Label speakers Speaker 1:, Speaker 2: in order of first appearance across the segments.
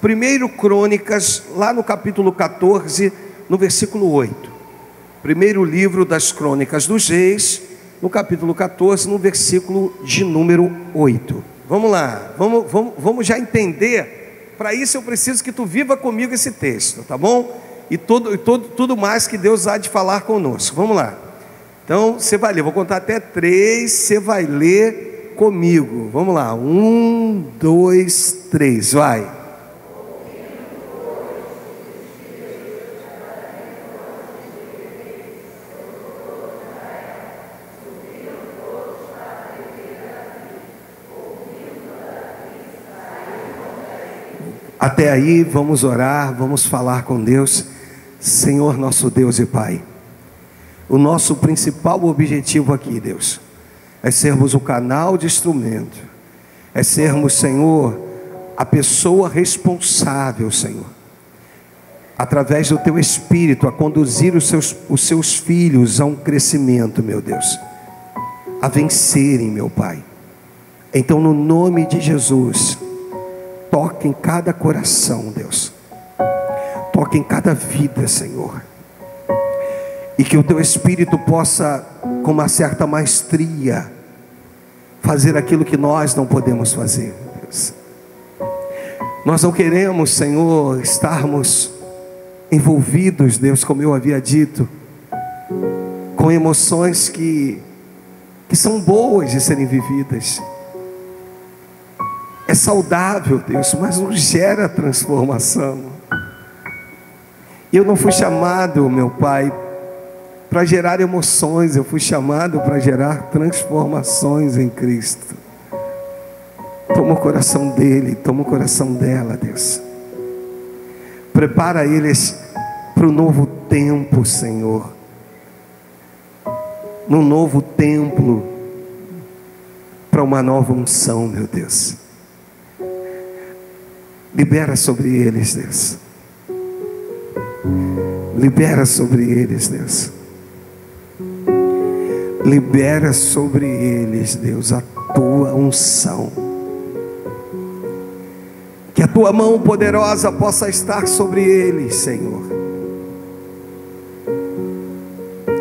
Speaker 1: 1 Crônicas, lá no capítulo 14, no versículo 8. Primeiro livro das Crônicas dos Reis, no capítulo 14, no versículo de número 8. Vamos lá, vamos já entender. Para isso eu preciso que tu viva comigo esse texto, tá bom? E tudo mais que Deus há de falar conosco. Vamos lá. Então você vai ler, vou contar até 3, você vai ler comigo. Vamos lá, 1, 2, 3, vai. Até aí, vamos orar, vamos falar com Deus. Senhor nosso Deus e Pai, o nosso principal objetivo aqui, Deus, é sermos o canal de instrumento, é sermos, Senhor, a pessoa responsável, Senhor, através do Teu Espírito, a conduzir os seus filhos a um crescimento, meu Deus, a vencerem, meu Pai. Então, no nome de Jesus, toque em cada coração, Deus, toque em cada vida, Senhor, e que o Teu Espírito possa, com uma certa maestria, fazer aquilo que nós não podemos fazer, Deus. Nós não queremos, Senhor, estarmos envolvidos, Deus, como eu havia dito, com emoções que são boas de serem vividas. É saudável, Deus, mas não gera transformação. Eu não fui chamado, meu Pai, para gerar emoções. Eu fui chamado para gerar transformações em Cristo. Toma o coração dele, toma o coração dela, Deus. Prepara eles para o novo tempo, Senhor. No novo templo, para uma nova unção, meu Deus. Libera sobre eles, Deus. Libera sobre eles, Deus. Libera sobre eles, Deus, a Tua unção. Que a Tua mão poderosa possa estar sobre eles, Senhor.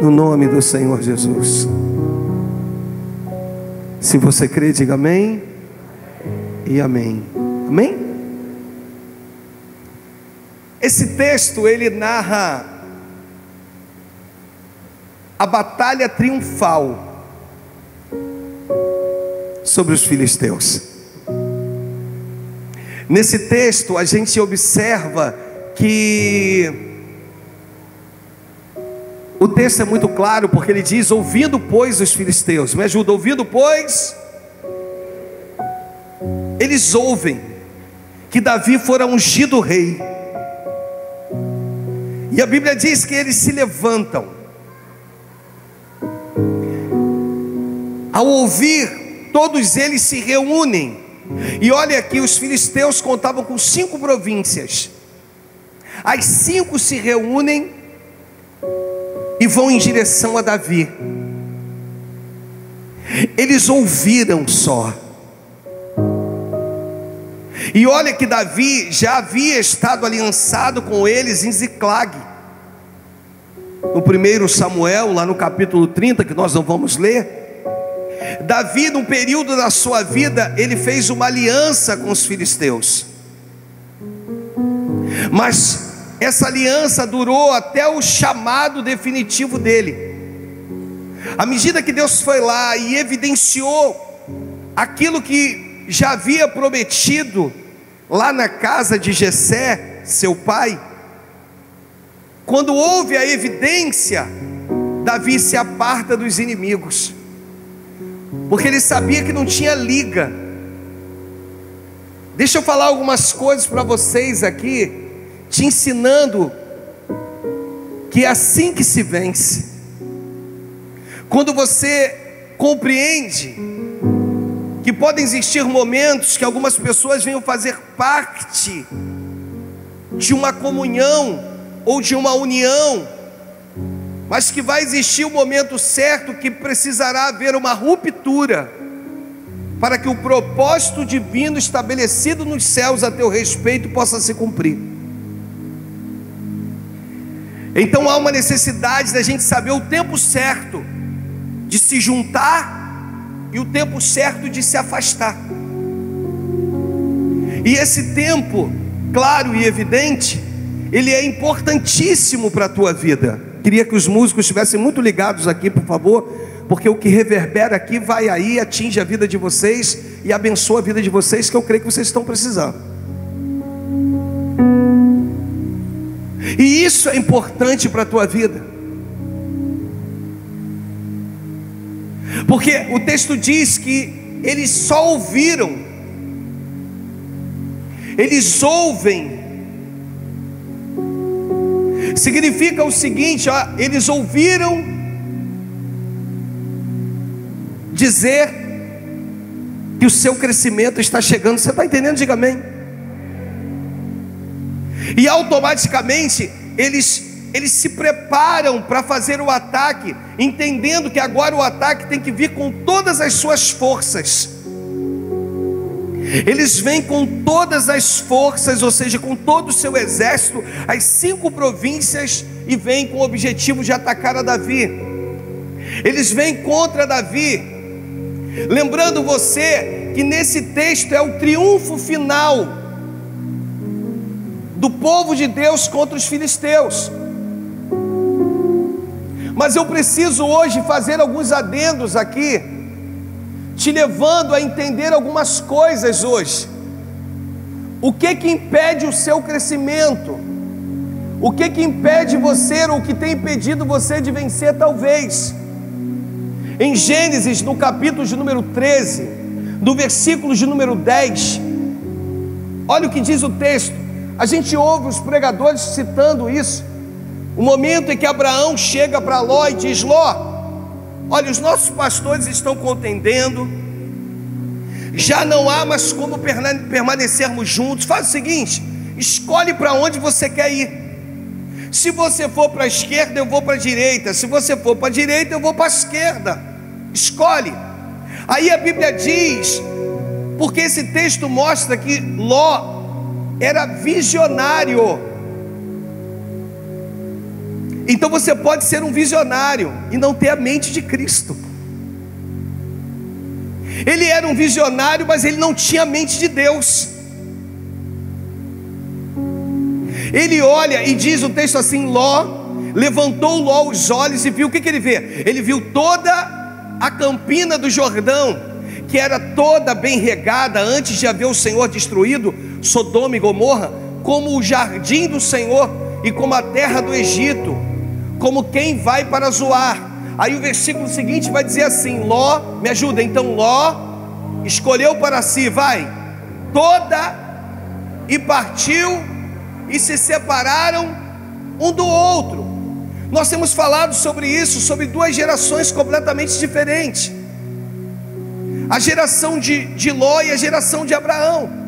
Speaker 1: No nome do Senhor Jesus. Se você crê, diga amém e amém. Amém? Esse texto, ele narra a batalha triunfal sobre os filisteus. Nesse texto a gente observa que o texto é muito claro, porque ele diz: ouvindo pois os filisteus, me ajuda, ouvindo pois, eles ouvem que Davi fora ungido rei. E a Bíblia diz que eles se levantam. Ao ouvir, todos eles se reúnem. E olha aqui, os filisteus contavam com 5 províncias. As 5 se reúnem e vão em direção a Davi. Eles ouviram só. E olha que Davi já havia estado aliançado com eles em Ziclag. No 1 Samuel, lá no capítulo 30, que nós não vamos ler, Davi, num período da sua vida, ele fez uma aliança com os filisteus. Mas essa aliança durou até o chamado definitivo dele. À medida que Deus foi lá e evidenciou aquilo que já havia prometido lá na casa de Jessé, seu pai, quando houve a evidência, Davi se aparta dos inimigos, porque ele sabia que não tinha liga. Deixa eu falar algumas coisas para vocês aqui, te ensinando que é assim que se vence. Quando você compreende que podem existir momentos que algumas pessoas venham fazer parte de uma comunhão ou de uma união, mas que vai existir o momento certo que precisará haver uma ruptura. para que o propósito divino estabelecido nos céus a teu respeito possa se cumprir. Então há uma necessidade da gente saber o tempo certo de se juntar e o tempo certo de se afastar. E esse tempo, claro e evidente, ele é importantíssimo para a tua vida. Queria que os músicos estivessem muito ligados aqui, por favor, porque o que reverbera aqui vai aí, atinge a vida de vocês e abençoa a vida de vocês, que eu creio que vocês estão precisando. E isso é importante para a tua vida, porque o texto diz que eles só ouviram, eles ouvem, significa o seguinte, ó, eles ouviram dizer que o seu crescimento está chegando. Você está entendendo? Diga amém. E automaticamente eles se preparam para fazer o ataque, entendendo que agora o ataque tem que vir com todas as suas forças. Eles vêm com todas as forças, ou seja, com todo o seu exército, as 5 províncias, e vêm com o objetivo de atacar a Davi. Eles vêm contra Davi, lembrando você que nesse texto é o triunfo final do povo de Deus contra os filisteus. Mas eu preciso hoje fazer alguns adendos aqui, te levando a entender algumas coisas hoje. O que impede o seu crescimento? O que impede você, ou o que tem impedido você de vencer talvez? Em Gênesis, no capítulo de número 13, no versículo de número 10, olha o que diz o texto. A gente ouve os pregadores citando isso, o momento em que Abraão chega para Ló e diz: Ló, olha, os nossos pastores estão contendendo, já não há mais como permanecermos juntos. Faz o seguinte, escolhe para onde você quer ir. Se você for para a esquerda, eu vou para a direita. Se você for para a direita, eu vou para a esquerda. Escolhe. Aí a Bíblia diz, porque esse texto mostra que Ló era visionário. Então você pode ser um visionário e não ter a mente de Cristo. Ele era um visionário, mas ele não tinha a mente de Deus. Ele olha e diz o texto assim: levantou Ló os olhos e viu. O que ele vê? Ele viu toda a campina do Jordão, que era toda bem regada antes de haver o Senhor destruído Sodoma e Gomorra, como o jardim do Senhor e como a terra do Egito, como quem vai para Zoar. Aí o versículo seguinte vai dizer assim: Ló, me ajuda, então Ló escolheu para si, toda, e partiu, e se separaram um do outro. Nós temos falado sobre isso, sobre 2 gerações completamente diferentes, a geração de Ló e a geração de Abraão.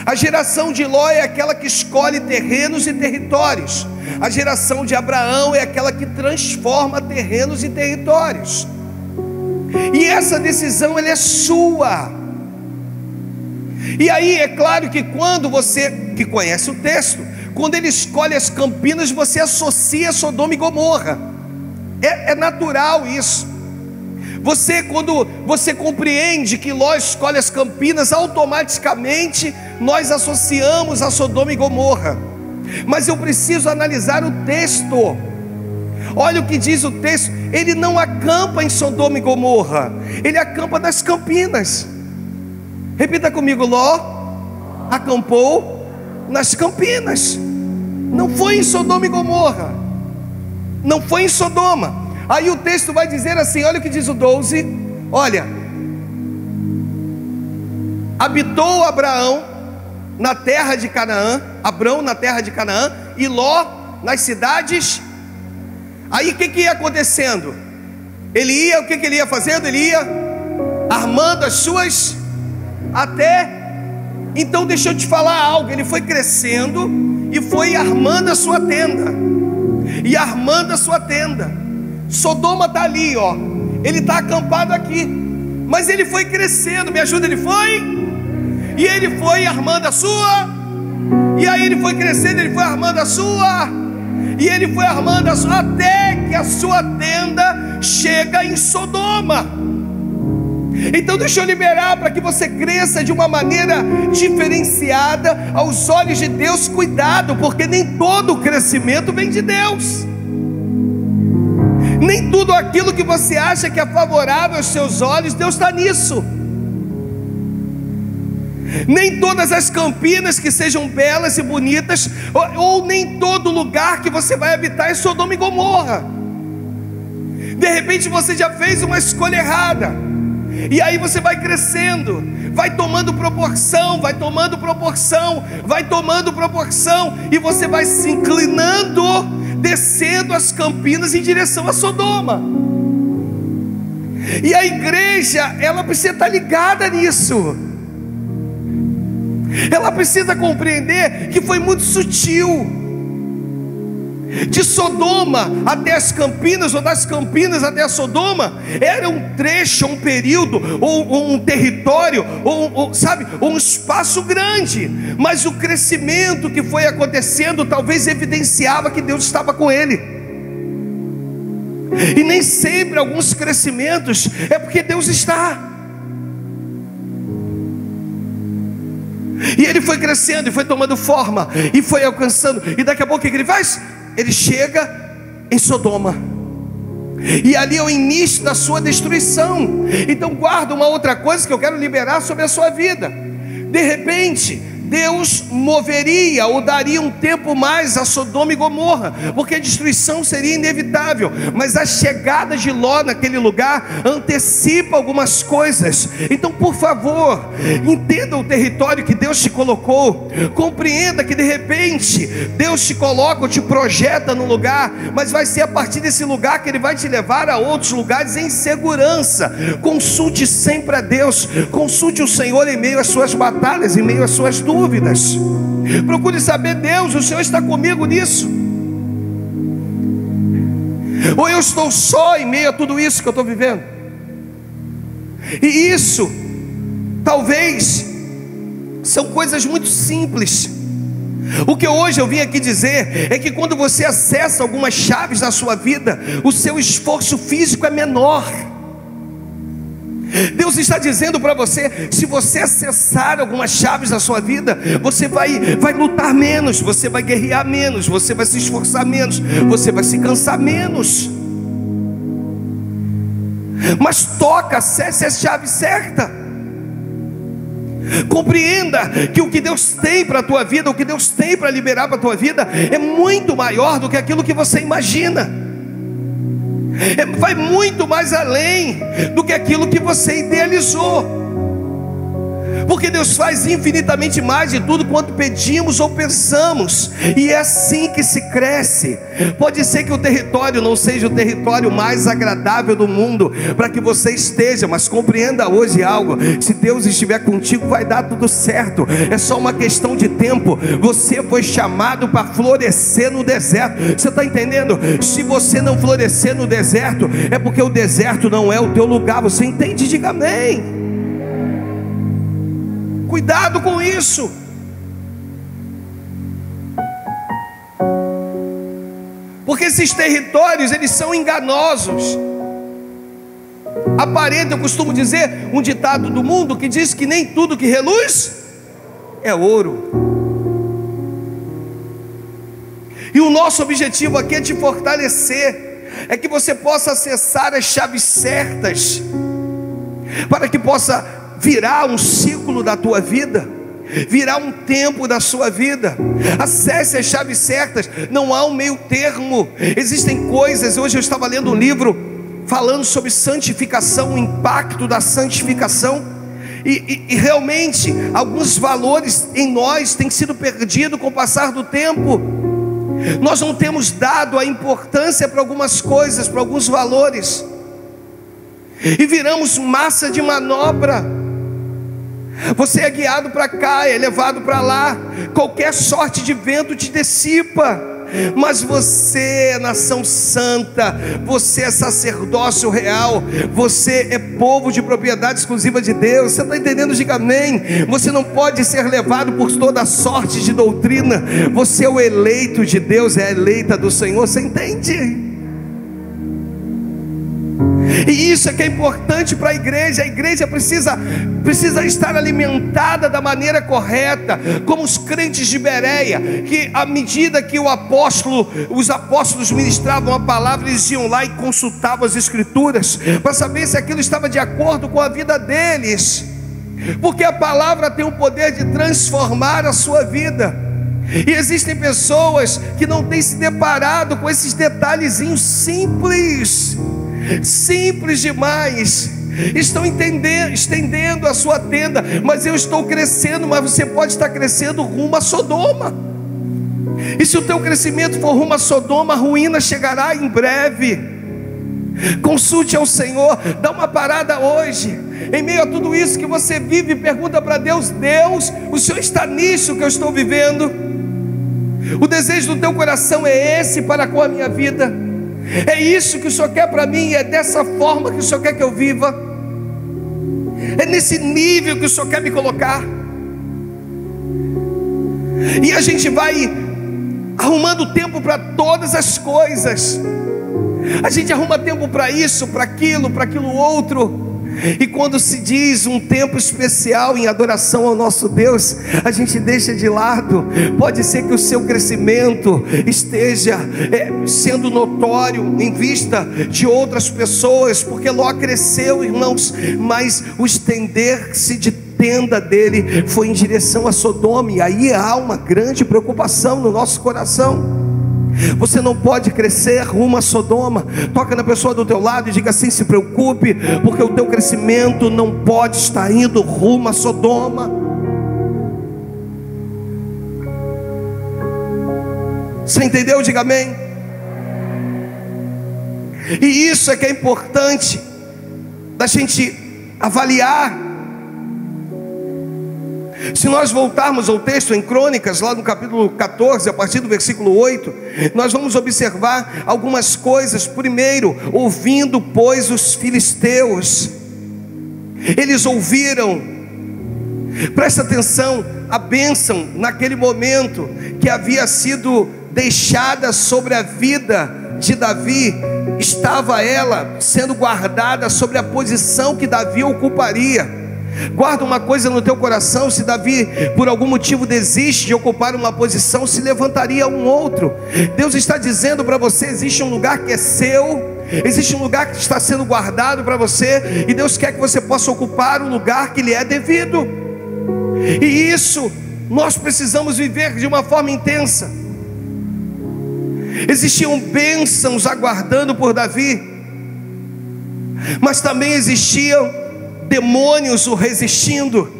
Speaker 1: A geração de Ló é aquela que escolhe terrenos e territórios. A geração de Abraão é aquela que transforma terrenos e territórios. E essa decisão, ela é sua. E aí é claro que quando você, que conhece o texto, quando ele escolhe as campinas, você associa Sodoma e Gomorra. É natural isso. Quando você compreende que Ló escolhe as campinas, automaticamente nós associamos a Sodoma e Gomorra. Mas eu preciso analisar o texto. Olha o que diz o texto. Ele não acampa em Sodoma e Gomorra, ele acampa nas campinas. Repita comigo: Ló acampou nas campinas. Não foi em Sodoma e Gomorra, não foi em Sodoma. Aí o texto vai dizer assim, olha o que diz o 12, olha: habitou Abraão na terra de Canaã, Abrão na terra de Canaã, e Ló nas cidades. Aí o que ia acontecendo? Ele ia, o que ele ia fazendo? Ele ia armando as suas, até, então deixa eu te falar algo, ele foi crescendo e foi armando a sua tenda, e armando a sua tenda. Sodoma está ali, ó. Ele está acampado aqui. Mas ele foi crescendo, me ajuda, ele foi, e ele foi armando a sua, e aí ele foi crescendo, ele foi armando a sua, e ele foi armando a sua, até que a sua tenda chega em Sodoma. Então deixa eu liberar para que você cresça de uma maneira diferenciada aos olhos de Deus. Cuidado, porque nem todo o crescimento vem de Deus. Nem tudo aquilo que você acha que é favorável aos seus olhos, Deus está nisso. Nem todas as campinas que sejam belas e bonitas, ou nem todo lugar que você vai habitar é Sodoma e Gomorra. De repente você já fez uma escolha errada, e aí você vai crescendo, vai tomando proporção, vai tomando proporção, vai tomando proporção, e você vai se inclinando, descendo as campinas em direção a Sodoma. E a igreja, ela precisa estar ligada nisso. Ela precisa compreender que foi muito sutil. De Sodoma até as campinas, ou das campinas até a Sodoma, era um trecho, um período, ou um território, ou um espaço grande. Mas o crescimento que foi acontecendo talvez evidenciava que Deus estava com ele. E nem sempre alguns crescimentos é porque Deus está. E ele foi crescendo, e foi tomando forma, e foi alcançando. E daqui a pouco o que ele faz? Ele chega em Sodoma, e ali é o início da sua destruição. Então guarda uma outra coisa que eu quero liberar sobre a sua vida. De repente Deus moveria ou daria um tempo mais a Sodoma e Gomorra, porque a destruição seria inevitável. Mas a chegada de Ló naquele lugar antecipa algumas coisas. Então, por favor, entenda o território que Deus te colocou. Compreenda que de repente Deus te coloca ou te projeta no lugar, mas vai ser a partir desse lugar que Ele vai te levar a outros lugares em segurança. Consulte sempre a Deus, consulte o Senhor em meio às suas batalhas, em meio às suas dúvidas. Procure saber: Deus, o Senhor está comigo nisso? Ou eu estou só em meio a tudo isso que eu estou vivendo? E isso, talvez, são coisas muito simples. O que hoje eu vim aqui dizer é que quando você acessa algumas chaves da sua vida, o seu esforço físico é menor. Deus está dizendo para você: se você acessar algumas chaves da sua vida, você vai lutar menos, você vai guerrear menos, você vai se esforçar menos, você vai se cansar menos. Mas acesse a chave certa. Compreenda que o que Deus tem para a tua vida, o que Deus tem para liberar para a tua vida, é muito maior do que aquilo que você imagina. Vai muito mais além do que aquilo que você idealizou. Porque Deus faz infinitamente mais de tudo quanto pedimos ou pensamos. E é assim que se cresce. Pode ser que o território não seja o território mais agradável do mundo para que você esteja, mas compreenda hoje algo: se Deus estiver contigo, vai dar tudo certo. É só uma questão de tempo. Você foi chamado para florescer no deserto. Você está entendendo? Se você não florescer no deserto, é porque o deserto não é o teu lugar. Você entende? Diga amém. Cuidado com isso. Porque esses territórios, eles são enganosos. Aparenta, eu costumo dizer, um ditado do mundo que diz que nem tudo que reluz é ouro. E o nosso objetivo aqui é te fortalecer, é que você possa acessar as chaves certas, para que possa virar um ciclo da tua vida, virar um tempo da sua vida. Acesse as chaves certas, não há um meio termo. Existem coisas, hoje eu estava lendo um livro falando sobre santificação, o impacto da santificação, e realmente alguns valores em nós têm sido perdidos com o passar do tempo. Nós não temos dado a importância para algumas coisas, para alguns valores, e viramos massa de manobra. Você é guiado para cá, é levado para lá. Qualquer sorte de vento te dissipa. mas você é nação santa, você é sacerdócio real, você é povo de propriedade exclusiva de Deus. Você está entendendo? Diga amém. Você não pode ser levado por toda sorte de doutrina. Você é o eleito de Deus, é a eleita do Senhor. Você entende? E isso é que é importante para a igreja. A igreja precisa estar alimentada da maneira correta, como os crentes de Bereia, que à medida que os apóstolos ministravam a palavra, eles iam lá e consultavam as escrituras, para saber se aquilo estava de acordo com a vida deles, porque a palavra tem o poder de transformar a sua vida. E existem pessoas que não têm se deparado com esses detalhezinhos simples demais. Estão estendendo a sua tenda, mas eu estou crescendo, mas você pode estar crescendo rumo a Sodoma. E se o teu crescimento for rumo a Sodoma, a ruína chegará em breve. Consulte ao Senhor, dá uma parada hoje, em meio a tudo isso que você vive, pergunta para Deus: Deus, o Senhor está nisso que eu estou vivendo? O desejo do teu coração é esse para com a minha vida? É isso que o Senhor quer para mim? É dessa forma que o Senhor quer que eu viva? É nesse nível que o Senhor quer me colocar? E a gente vai arrumando tempo para todas as coisas. A gente arruma tempo para isso, para aquilo outro. E quando se diz um tempo especial em adoração ao nosso Deus, a gente deixa de lado. Pode ser que o seu crescimento esteja sendo notório em vista de outras pessoas, porque Ló cresceu, irmãos, mas o estender-se de tenda dele foi em direção a Sodoma, e aí há uma grande preocupação no nosso coração. Você não pode crescer rumo a Sodoma. Toca na pessoa do teu lado e diga assim: se preocupe, porque o teu crescimento não pode estar indo rumo a Sodoma. Você entendeu? Diga amém. E isso é que é importante da gente avaliar. Se nós voltarmos ao texto em Crônicas, lá no capítulo 14, a partir do versículo 8, nós vamos observar algumas coisas. Primeiro, ouvindo, pois, os filisteus, eles ouviram, presta atenção, a bênção naquele momento que havia sido deixada sobre a vida de Davi, estava ela sendo guardada sobre a posição que Davi ocuparia. Guarda uma coisa no teu coração: se Davi por algum motivo desiste de ocupar uma posição, se levantaria um outro. Deus está dizendo para você: existe um lugar que é seu, existe um lugar que está sendo guardado para você, e Deus quer que você possa ocupar o lugar que lhe é devido. E isso nós precisamos viver de uma forma intensa. Existiam bênçãos aguardando por Davi, mas também existiam demônios o resistindo.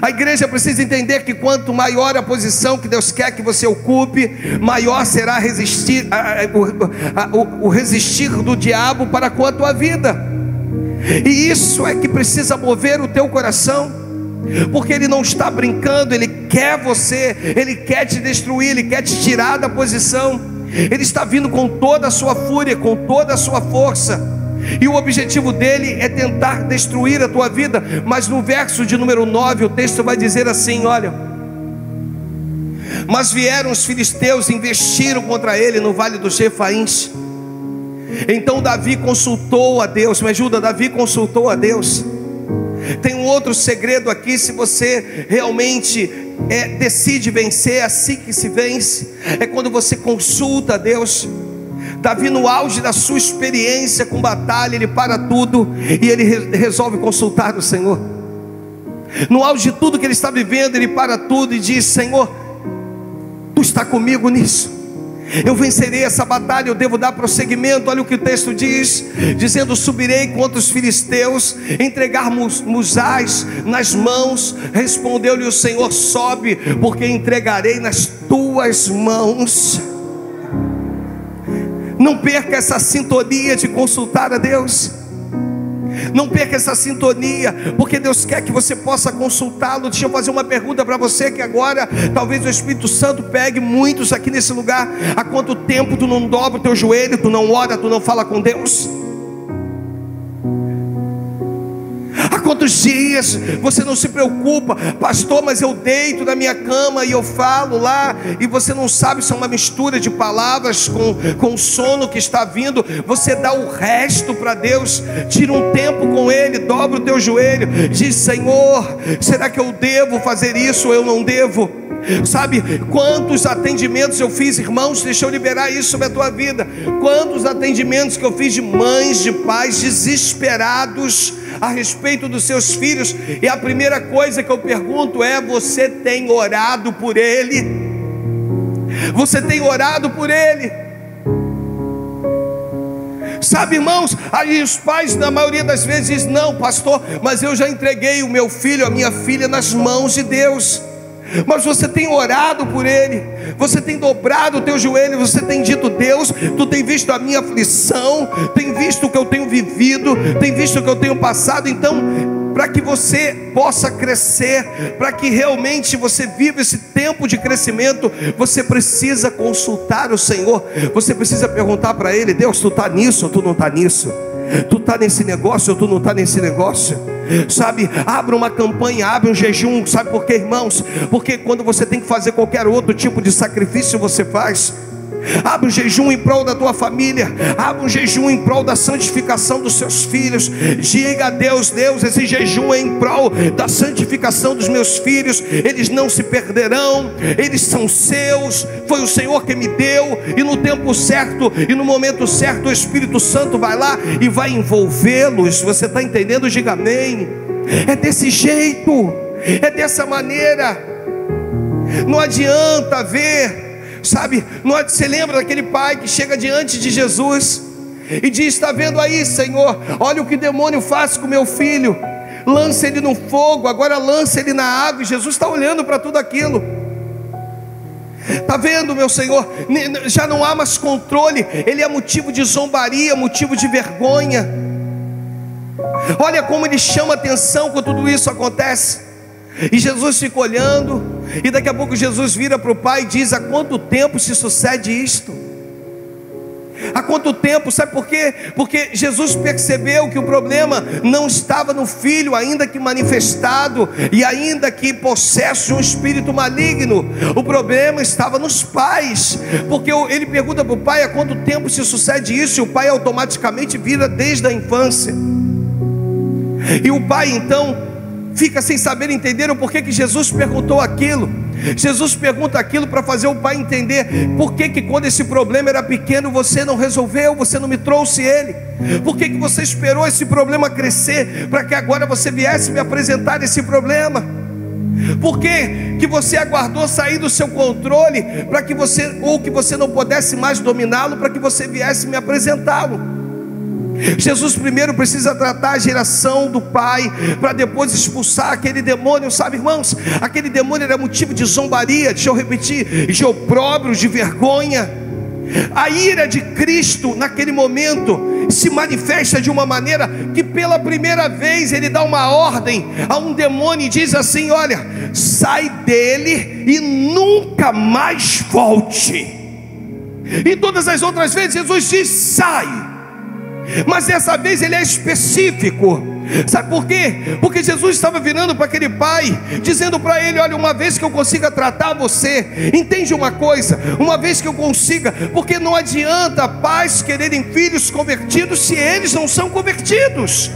Speaker 1: A igreja precisa entender que quanto maior a posição que Deus quer que você ocupe, maior será o resistir do diabo para com a tua vida. E isso é que precisa mover o teu coração, porque ele não está brincando, ele quer você, ele quer te destruir, ele quer te tirar da posição. Ele está vindo com toda a sua fúria, com toda a sua força, e o objetivo dele é tentar destruir a tua vida. Mas no verso de número 9, o texto vai dizer assim: olha, mas vieram os filisteus e investiram contra ele no vale dos Refaíns. Então Davi consultou a Deus. Me ajuda, Davi consultou a Deus. Tem um outro segredo aqui: se você realmente decide vencer, é assim que se vence, é quando você consulta a Deus. Davi, no auge da sua experiência com batalha, ele para tudo e ele resolve consultar o Senhor. No auge de tudo que ele está vivendo, ele para tudo e diz: Senhor, Tu está comigo nisso, eu vencerei essa batalha, eu devo dar prosseguimento. Olha o que o texto diz, dizendo: subirei contra os filisteus, entregar-mos-ás nas mãos. Respondeu-lhe o Senhor: sobe, porque entregarei nas tuas mãos. Não perca essa sintonia de consultar a Deus. Não perca essa sintonia, porque Deus quer que você possa consultá-lo. Deixa eu fazer uma pergunta para você, que agora talvez o Espírito Santo pegue muitos aqui nesse lugar. Há quanto tempo tu não dobra o teu joelho, tu não ora, tu não fala com Deus? Há quantos dias você não se preocupa? Pastor, mas eu deito na minha cama e eu falo lá, e você não sabe se é uma mistura de palavras com o sono que está vindo. Você dá o resto para Deus, tira um tempo com Ele, dobra o teu joelho, diz: Senhor, será que eu devo fazer isso ou eu não devo? Sabe quantos atendimentos eu fiz, irmãos? Deixa eu liberar isso sobre a tua vida. Quantos atendimentos que eu fiz de mães, de pais desesperados a respeito dos seus filhos, e a primeira coisa que eu pergunto é: você tem orado por ele? Você tem orado por ele? Sabe, irmãos, aí os pais na maioria das vezes dizem: não, pastor, mas eu já entreguei o meu filho, a minha filha nas mãos de Deus. Mas você tem orado por ele, você tem dobrado o teu joelho, você tem dito: Deus, tu tem visto a minha aflição, tem visto o que eu tenho vivido, tem visto o que eu tenho passado. Então, para que você possa crescer, para que realmente você viva esse tempo de crescimento, você precisa consultar o Senhor. Você precisa perguntar para Ele: Deus, tu está nisso ou tu não está nisso? Tu está nesse negócio ou tu não está nesse negócio? Sabe, abra uma campanha, abre um jejum. Sabe por quê, irmãos? Porque quando você tem que fazer qualquer outro tipo de sacrifício, você faz. Abre um jejum em prol da tua família, abre um jejum em prol da santificação dos seus filhos. Diga a Deus: Deus, esse jejum é em prol da santificação dos meus filhos. Eles não se perderão, eles são seus. Foi o Senhor que me deu, e no tempo certo e no momento certo o Espírito Santo vai lá e vai envolvê-los. Você está entendendo? Diga amém. É desse jeito, é dessa maneira. Não adianta ver. Sabe, você lembra daquele pai que chega diante de Jesus e diz: está vendo aí, Senhor, olha o que o demônio faz com meu filho, lança ele no fogo, agora lança ele na água. E Jesus está olhando para tudo aquilo. Está vendo, meu Senhor? Já não há mais controle, ele é motivo de zombaria, motivo de vergonha. Olha como ele chama atenção quando tudo isso acontece. E Jesus fica olhando, e daqui a pouco Jesus vira para o pai e diz: há quanto tempo se sucede isto? Há quanto tempo? Sabe por quê? Porque Jesus percebeu que o problema não estava no filho, ainda que manifestado e ainda que possesso de um espírito maligno. O problema estava nos pais, porque ele pergunta para o pai: há quanto tempo se sucede isso? E o pai automaticamente vira desde a infância. E o pai então fica sem saber entender o porquê que Jesus perguntou aquilo. Jesus pergunta aquilo para fazer o pai entender por que quando esse problema era pequeno você não resolveu, você não me trouxe ele. Por que você esperou esse problema crescer para que agora você viesse me apresentar esse problema? Por que você aguardou sair do seu controle para que você não pudesse mais dominá-lo, para que você viesse me apresentá-lo? Jesus primeiro precisa tratar a geração do pai, para depois expulsar aquele demônio. Sabe, irmãos, aquele demônio era motivo de zombaria, deixa eu repetir, de opróbrio, de vergonha. A ira de Cristo naquele momento se manifesta de uma maneira que pela primeira vez ele dá uma ordem a um demônio e diz assim: olha, sai dele e nunca mais volte. E todas as outras vezes Jesus diz: sai. Mas dessa vez ele é específico. Sabe por quê? Porque Jesus estava virando para aquele pai, dizendo para ele: olha, uma vez que eu consiga tratar você, entende uma coisa, uma vez que eu consiga, porque não adianta pais quererem filhos convertidos se eles não são convertidos.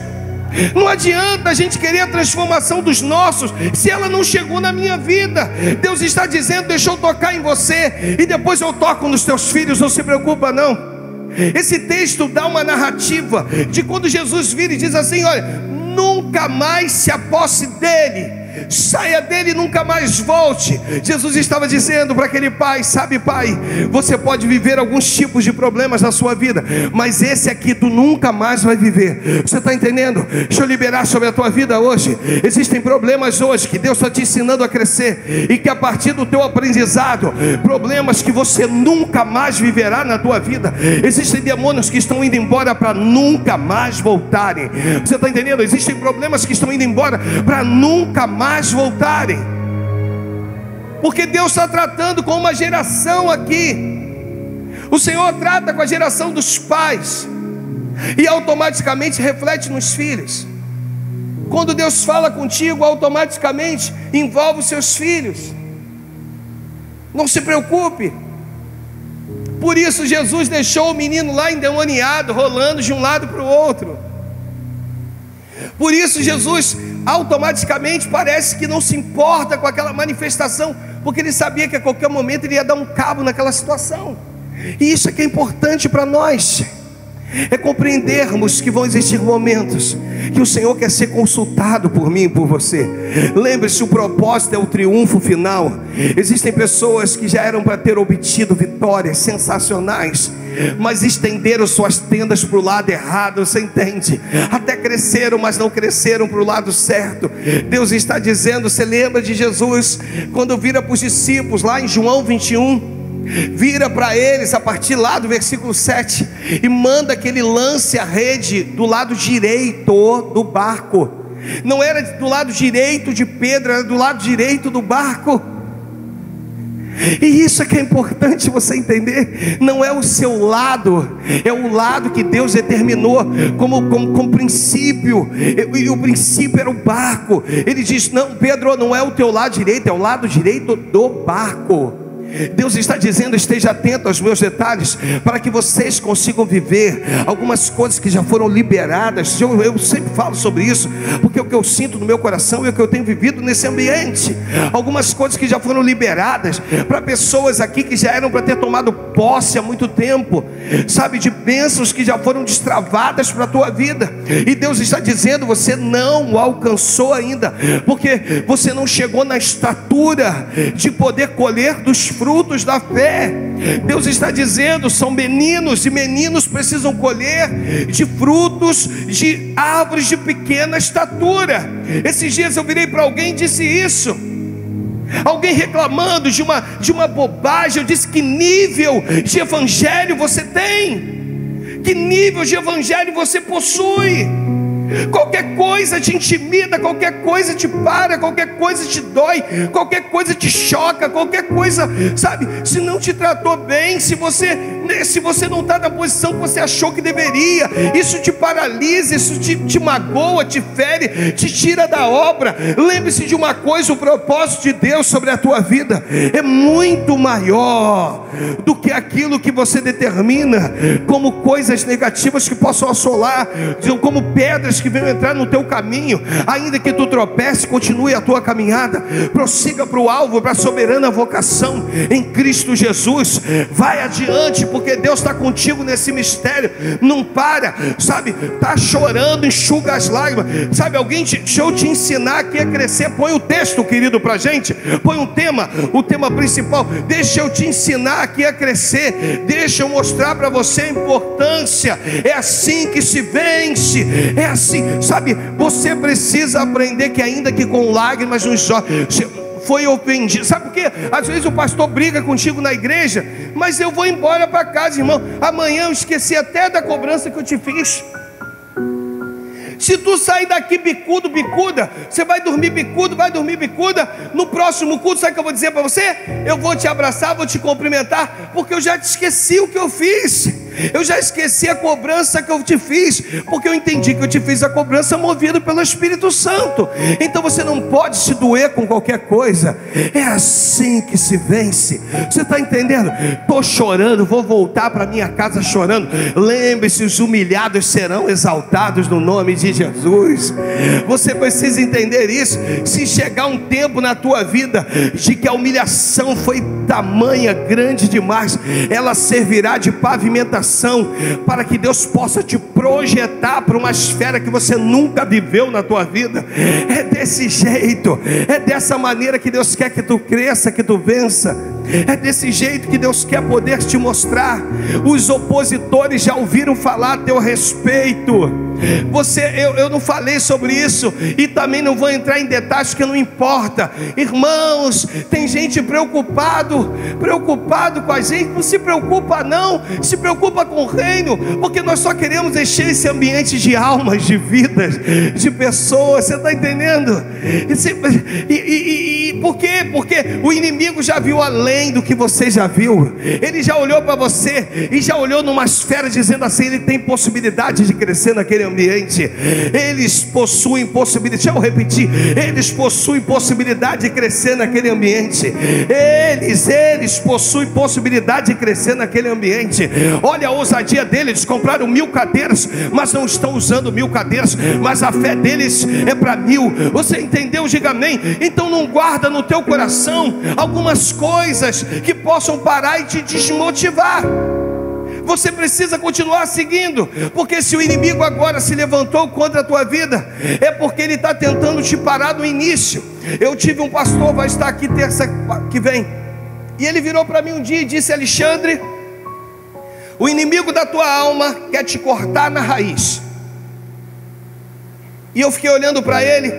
Speaker 1: Não adianta a gente querer a transformação dos nossos se ela não chegou na minha vida. Deus está dizendo: deixa eu tocar em você e depois eu toco nos teus filhos, não se preocupa não. Esse texto dá uma narrativa de quando Jesus vira e diz assim: olha, nunca nunca mais se aposse dele. Saia dele e nunca mais volte. Jesus estava dizendo para aquele pai: sabe, pai, você pode viver alguns tipos de problemas na sua vida, mas esse aqui tu nunca mais vai viver. Você está entendendo? Deixa eu liberar sobre a tua vida hoje. Existem problemas hoje que Deus está te ensinando a crescer, e que a partir do teu aprendizado, problemas que você nunca mais viverá na tua vida. Existem demônios que estão indo embora para nunca mais voltarem. Você está entendendo? Existem problemas que estão indo embora para nunca mais voltarem, porque Deus está tratando com uma geração aqui. O Senhor trata com a geração dos pais e automaticamente reflete nos filhos. Quando Deus fala contigo, automaticamente envolve os seus filhos. Não se preocupe. Por isso Jesus deixou o menino lá endemoniado, rolando de um lado para o outro. Por isso Jesus automaticamente parece que não se importa com aquela manifestação, porque ele sabia que a qualquer momento ele ia dar um cabo naquela situação. E isso é que é importante para nós, é compreendermos que vão existir momentos que o Senhor quer ser consultado por mim e por você. Lembre-se, o propósito é o triunfo final. Existem pessoas que já eram para ter obtido vitórias sensacionais, mas estenderam suas tendas para o lado errado, você entende? Até cresceram, mas não cresceram para o lado certo. Deus está dizendo, você lembra de Jesus, quando vira para os discípulos, lá em João 21, vira para eles a partir lá do versículo 7 e manda que ele lance a rede do lado direito do barco. Não era do lado direito de Pedro, era do lado direito do barco. E isso é que é importante você entender. Não é o seu lado, é o lado que Deus determinou como princípio. E o princípio era o barco. Ele diz: não, Pedro, não é o teu lado direito, é o lado direito do barco. Deus está dizendo: esteja atento aos meus detalhes, para que vocês consigam viver algumas coisas que já foram liberadas. Eu sempre falo sobre isso, porque é o que eu sinto no meu coração e é o que eu tenho vivido nesse ambiente. Algumas coisas que já foram liberadas para pessoas aqui que já eram para ter tomado posse há muito tempo, sabe, de bênçãos que já foram destravadas para a tua vida. E Deus está dizendo: você não o alcançou ainda, porque você não chegou na estatura de poder colher dos frutos da fé. Deus está dizendo: são meninos, e meninos precisam colher de frutos de árvores de pequena estatura. Esses dias eu virei para alguém e disse isso, alguém reclamando de uma bobagem. Eu disse: que nível de evangelho você tem? Que nível de evangelho você possui? Qualquer coisa te intimida, qualquer coisa te para, qualquer coisa te dói, qualquer coisa te choca, qualquer coisa, sabe, se não te tratou bem, se você não está na posição que você achou que deveria, isso te paralisa, isso te magoa, te fere, te tira da obra. Lembre-se de uma coisa: o propósito de Deus sobre a tua vida é muito maior do que aquilo que você determina como coisas negativas que possam assolar, como pedras que venham entrar no teu caminho. Ainda que tu tropece, continue a tua caminhada, prossiga para o alvo, para a soberana vocação em Cristo Jesus. Vai adiante, porque Deus está contigo nesse mistério. Não para, sabe, está chorando, enxuga as lágrimas, sabe. Deixa eu te ensinar aqui a crescer. Põe o texto, querido, para a gente, põe o tema principal. Deixa eu te ensinar aqui a crescer, deixa eu mostrar para você a importância. É assim que se vence, é assim, sabe. Você precisa aprender que ainda que com lágrimas nos olhos, foi ofendido. Sabe por quê? Às vezes o pastor briga contigo na igreja, mas eu vou embora para casa, irmão. Amanhã eu esqueci até da cobrança que eu te fiz. Se tu sair daqui bicudo, bicuda, você vai dormir bicudo, vai dormir bicuda. No próximo culto, sabe o que eu vou dizer para você? Eu vou te abraçar, vou te cumprimentar, porque eu já te esqueci o que eu fiz. Eu já esqueci a cobrança que eu te fiz, porque eu entendi que eu te fiz a cobrança movido pelo Espírito Santo. Então você não pode se doer com qualquer coisa. É assim que se vence. Você está entendendo? Estou chorando, vou voltar para minha casa chorando. Lembre-se, os humilhados serão exaltados no nome de Jesus. Você precisa entender isso. Se chegar um tempo na tua vida de que a humilhação foi tamanha, grande demais, ela servirá de pavimentação coração, para que Deus possa te projetar para uma esfera que você nunca viveu na tua vida. É desse jeito, é dessa maneira que Deus quer que tu cresça, que tu vença. É desse jeito que Deus quer poder te mostrar. Os opositores já ouviram falar a teu respeito. Eu não falei sobre isso e também não vou entrar em detalhes, que não importa. Irmãos, tem gente preocupado com a gente. Não se preocupa não, se preocupa com o reino, porque nós só queremos encher esse ambiente de almas, de vidas, de pessoas. Você está entendendo? Por quê? Porque o inimigo já viu além do que você já viu. Ele já olhou para você e já olhou numa esfera dizendo assim: ele tem possibilidade de crescer naquele ambiente. Eles possuem possibilidade, deixa eu repetir, eles possuem possibilidade de crescer naquele ambiente. Eles possuem possibilidade de crescer naquele ambiente. Olha a ousadia deles. Eles compraram 1000 cadeiras, mas não estão usando 1000 cadeiras, mas a fé deles é para 1000. Você entendeu? Diga amém. Então não guarda no teu coração algumas coisas que possam parar e te desmotivar. Você precisa continuar seguindo, porque se o inimigo agora se levantou contra a tua vida, é porque ele está tentando te parar no início. Eu tive um pastor, vai estar aqui terça que vem, e ele virou para mim um dia e disse: Alexandre, o inimigo da tua alma quer te cortar na raiz. E eu fiquei olhando para ele,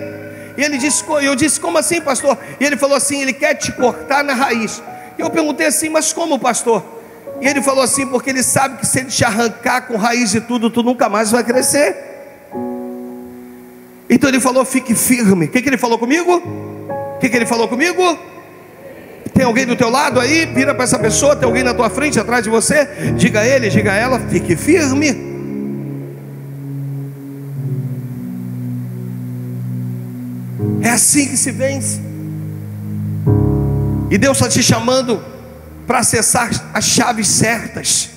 Speaker 1: e ele disse, eu disse: como assim, pastor? E ele falou assim: ele quer te cortar na raiz. E eu perguntei assim: mas como, pastor? E ele falou assim: porque ele sabe que se ele te arrancar com raiz e tudo, tu nunca mais vai crescer. Então ele falou: fique firme. O que ele falou comigo? O que ele falou comigo? Tem alguém do teu lado aí? Vira para essa pessoa. Tem alguém na tua frente, atrás de você? Diga a ele, diga a ela: fique firme. É assim que se vence. E Deus está te chamando para acessar as chaves certas.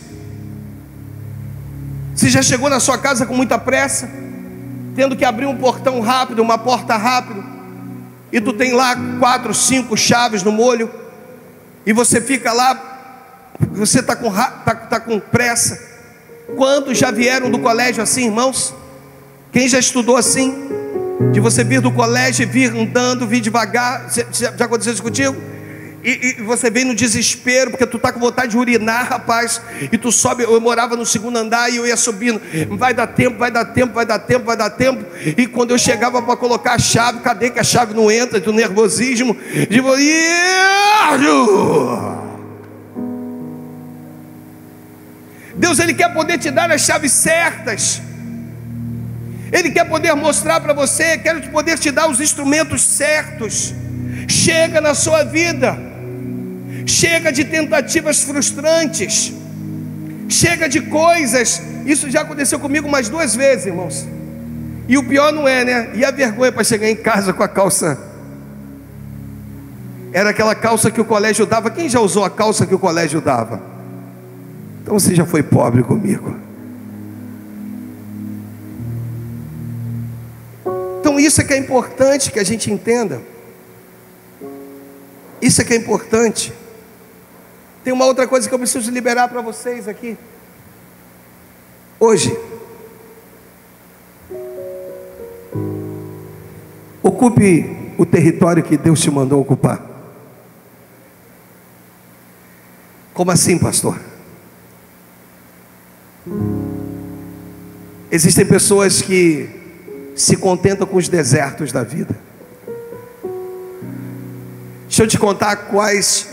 Speaker 1: Você já chegou na sua casa com muita pressa, tendo que abrir um portão rápido, uma porta rápido, e tu tem lá 4, 5 chaves no molho, e você fica lá, você está com pressa. Quantos já vieram do colégio assim, irmãos? Quem já estudou assim? De você vir do colégio e vir andando, vir devagar. Já aconteceu isso contigo? E você vem no desespero, porque tu está com vontade de urinar, rapaz, e tu sobe. Eu morava no 2º andar e eu ia subindo. Vai dar tempo. E quando eu chegava para colocar a chave, cadê que a chave não entra? Do nervosismo. Deus, Ele quer poder te dar as chaves certas. Ele quer poder mostrar para você, quer poder te dar os instrumentos certos. Chega na sua vida. Chega de tentativas frustrantes. Chega de coisas. Isso já aconteceu comigo mais 2 vezes, irmãos. E o pior não é, né? E a vergonha para chegar em casa com a calça. Era aquela calça que o colégio dava. Quem já usou a calça que o colégio dava? Então você já foi pobre comigo. Então isso é que é importante que a gente entenda. Isso é que é importante. Tem uma outra coisa que eu preciso liberar para vocês aqui. Hoje, ocupe o território que Deus te mandou ocupar. Como assim, pastor? Existem pessoas que se contentam com os desertos da vida. Deixa eu te contar quais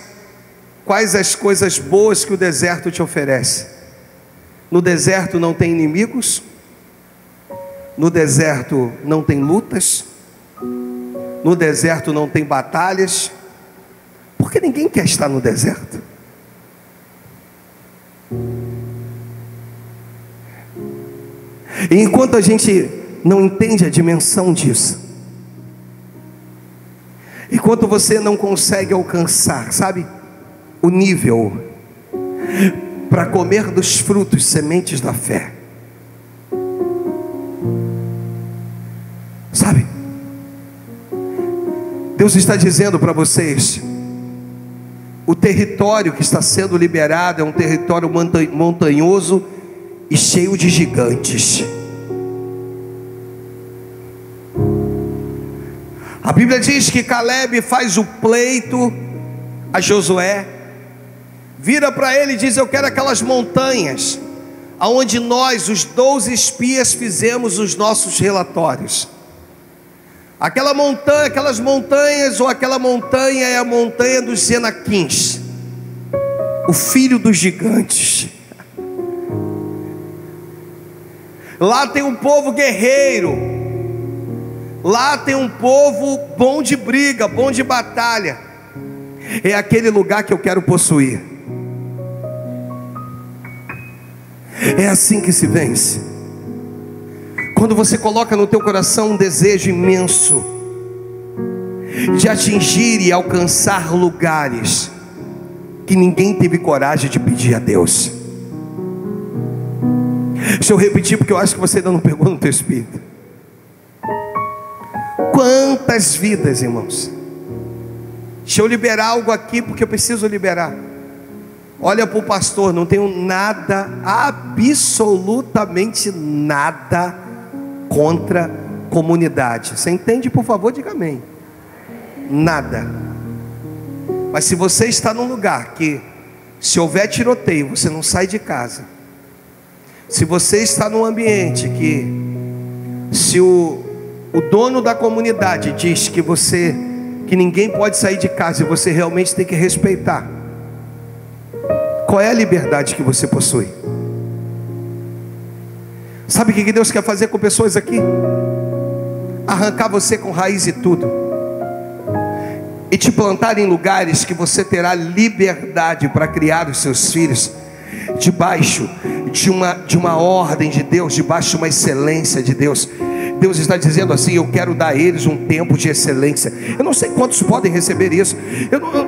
Speaker 1: as coisas boas que o deserto te oferece. No deserto não tem inimigos. No deserto não tem lutas. No deserto não tem batalhas. Porque ninguém quer estar no deserto. E enquanto a gente não entende a dimensão disso, enquanto você não consegue alcançar, sabe, o nível para comer dos frutos, sementes da fé, sabe, Deus está dizendo para vocês: O território que está sendo liberado é um território montanhoso e cheio de gigantes. A Bíblia diz que Caleb faz o pleito a Josué, vira para ele e diz: eu quero aquelas montanhas aonde nós, os 12 espias, fizemos os nossos relatórios. Aquela montanha, aquelas montanhas, ou aquela montanha é a montanha dos Enaquins, o filho dos gigantes. Lá tem um povo guerreiro, lá tem um povo bom de briga, bom de batalha. É aquele lugar que eu quero possuir. É assim que se vence. Quando você coloca no teu coração um desejo imenso de atingir e alcançar lugares que ninguém teve coragem de pedir a Deus. Deixa eu repetir, porque eu acho que você ainda não pegou no teu espírito. Quantas vidas, irmãos? Deixa eu liberar algo aqui, porque eu preciso liberar. Olha para o pastor, não tenho nada, absolutamente nada contra comunidade. Você entende? Por favor, diga amém. Nada. Mas se você está num lugar que, se houver tiroteio, você não sai de casa. Se você está num ambiente que, se o dono da comunidade diz que ninguém pode sair de casa e você realmente tem que respeitar, qual é a liberdade que você possui? Sabe o que Deus quer fazer com pessoas aqui? Arrancar você com raiz e tudo, e te plantar em lugares que você terá liberdade para criar os seus filhos, debaixo de uma ordem de Deus, debaixo de uma excelência de Deus. Deus está dizendo assim: eu quero dar a eles um tempo de excelência. Eu não sei quantos podem receber isso.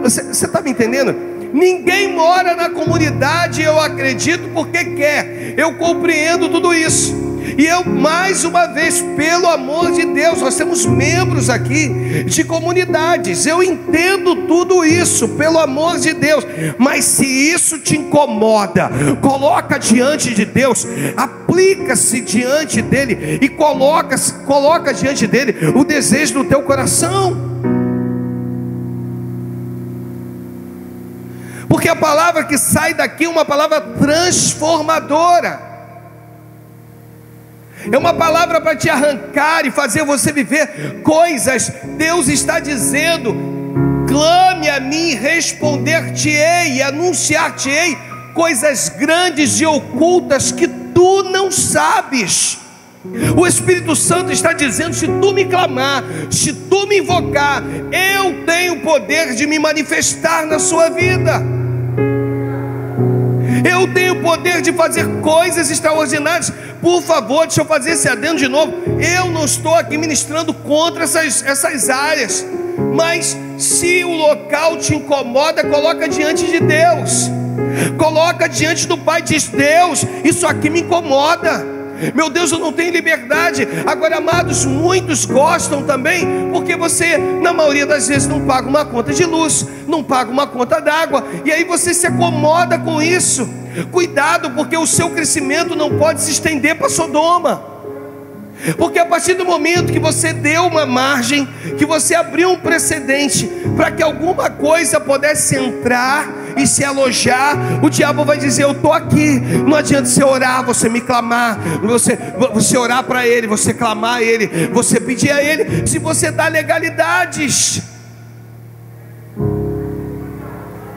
Speaker 1: Você está me entendendo? Ninguém mora na comunidade, eu acredito, porque quer. Eu compreendo tudo isso. E eu, mais uma vez, pelo amor de Deus, nós temos membros aqui de comunidades. Eu entendo tudo isso, pelo amor de Deus. Mas se isso te incomoda, coloca diante de Deus, aplica-se diante dele e coloca diante dele o desejo do teu coração. Porque a palavra que sai daqui é uma palavra transformadora. É uma palavra para te arrancar e fazer você viver coisas. Deus está dizendo: clame a mim, responder-te-ei e anunciar-te-ei coisas grandes e ocultas que tu não sabes. O Espírito Santo está dizendo: se tu me clamar, se tu me invocar, eu tenho o poder de me manifestar na sua vida. Eu tenho o poder de fazer coisas extraordinárias. Por favor, deixa eu fazer esse adendo de novo. Eu não estou aqui ministrando contra essas áreas, mas se o local te incomoda, coloca diante de Deus, coloca diante do Pai. Diz: Deus, isso aqui me incomoda. Meu Deus, eu não tenho liberdade. Agora, amados, muitos gostam também, porque você, na maioria das vezes, não paga uma conta de luz, não paga uma conta d'água, e aí você se acomoda com isso. Cuidado, porque o seu crescimento não pode se estender para Sodoma. Porque a partir do momento que você deu uma margem, que você abriu um precedente para que alguma coisa pudesse entrar e se alojar, o diabo vai dizer: eu estou aqui. Não adianta você orar, você me clamar, você orar para ele, você clamar a ele, você pedir a ele, se você dá legalidades.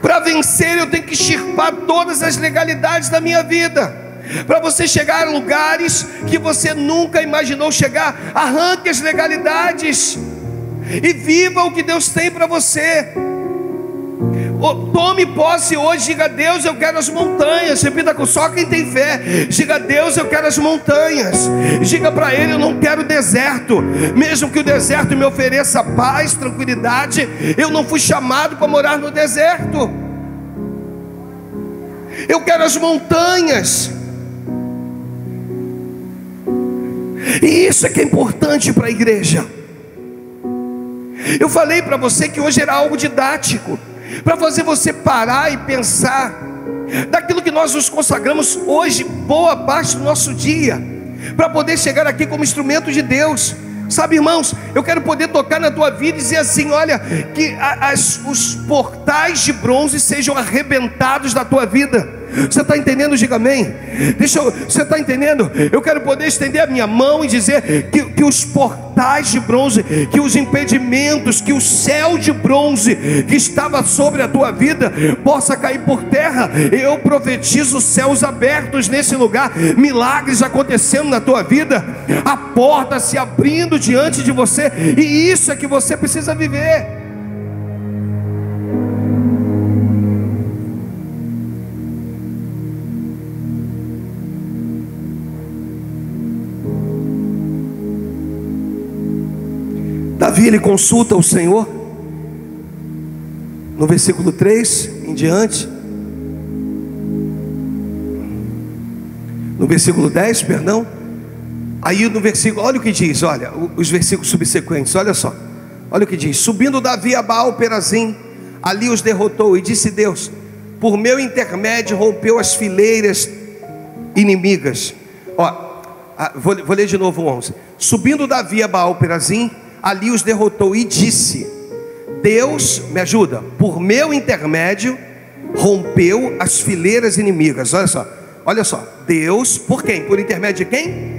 Speaker 1: Para vencer, eu tenho que extirpar todas as legalidades da minha vida. Para você chegar a lugares que você nunca imaginou chegar, arranque as legalidades e viva o que Deus tem para você. Tome posse hoje, diga: Deus, eu quero as montanhas. Repita com só quem tem fé. Diga: Deus, eu quero as montanhas. Diga para Ele: eu não quero deserto. Mesmo que o deserto me ofereça paz, tranquilidade, eu não fui chamado para morar no deserto. Eu quero as montanhas. E isso é que é importante para a igreja. Eu falei para você que hoje era algo didático. para fazer você parar e pensar daquilo que nós nos consagramos hoje, boa parte do nosso dia, para poder chegar aqui como instrumento de Deus. Sabe, irmãos, eu quero poder tocar na tua vida e dizer assim: olha, que os portais de bronze sejam arrebentados da tua vida. Você está entendendo? Diga amém. Você está entendendo? Eu quero poder estender a minha mão e dizer que os portais de bronze, que os impedimentos, que o céu de bronze que estava sobre a tua vida possa cair por terra. Eu profetizo céus abertos nesse lugar, milagres acontecendo na tua vida, a porta se abrindo diante de você, e isso é que você precisa viver. Davi, ele consulta o Senhor no versículo 3 em diante, no versículo 10, perdão. Aí no versículo, olha o que diz, olha os versículos subsequentes, olha só, olha o que diz: subindo Davi a Baal-Perazim, ali os derrotou, e disse Deus: por meu intermédio rompeu as fileiras inimigas. Vou ler de novo o 11. Subindo Davi a Baal-Perazim, ali os derrotou, e disse: Deus, me ajuda, por meu intermédio rompeu as fileiras inimigas. Olha só, Deus, por quem? Por intermédio de quem?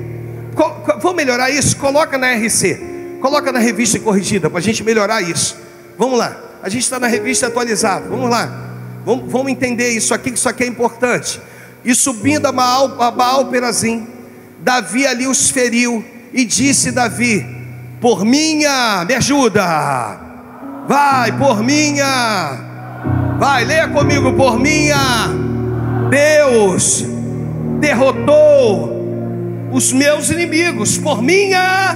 Speaker 1: Vou melhorar isso, coloca na RC, coloca na revista corrigida, para a gente melhorar isso. Vamos lá, a gente está na revista atualizada, vamos lá, vamos entender isso aqui, que isso aqui é importante. E subindo a Baal-Perazim, Davi ali os feriu, e disse Davi: por minha, me ajuda, vai, por minha, vai, leia comigo, por minha, Deus derrotou os meus inimigos, por minha.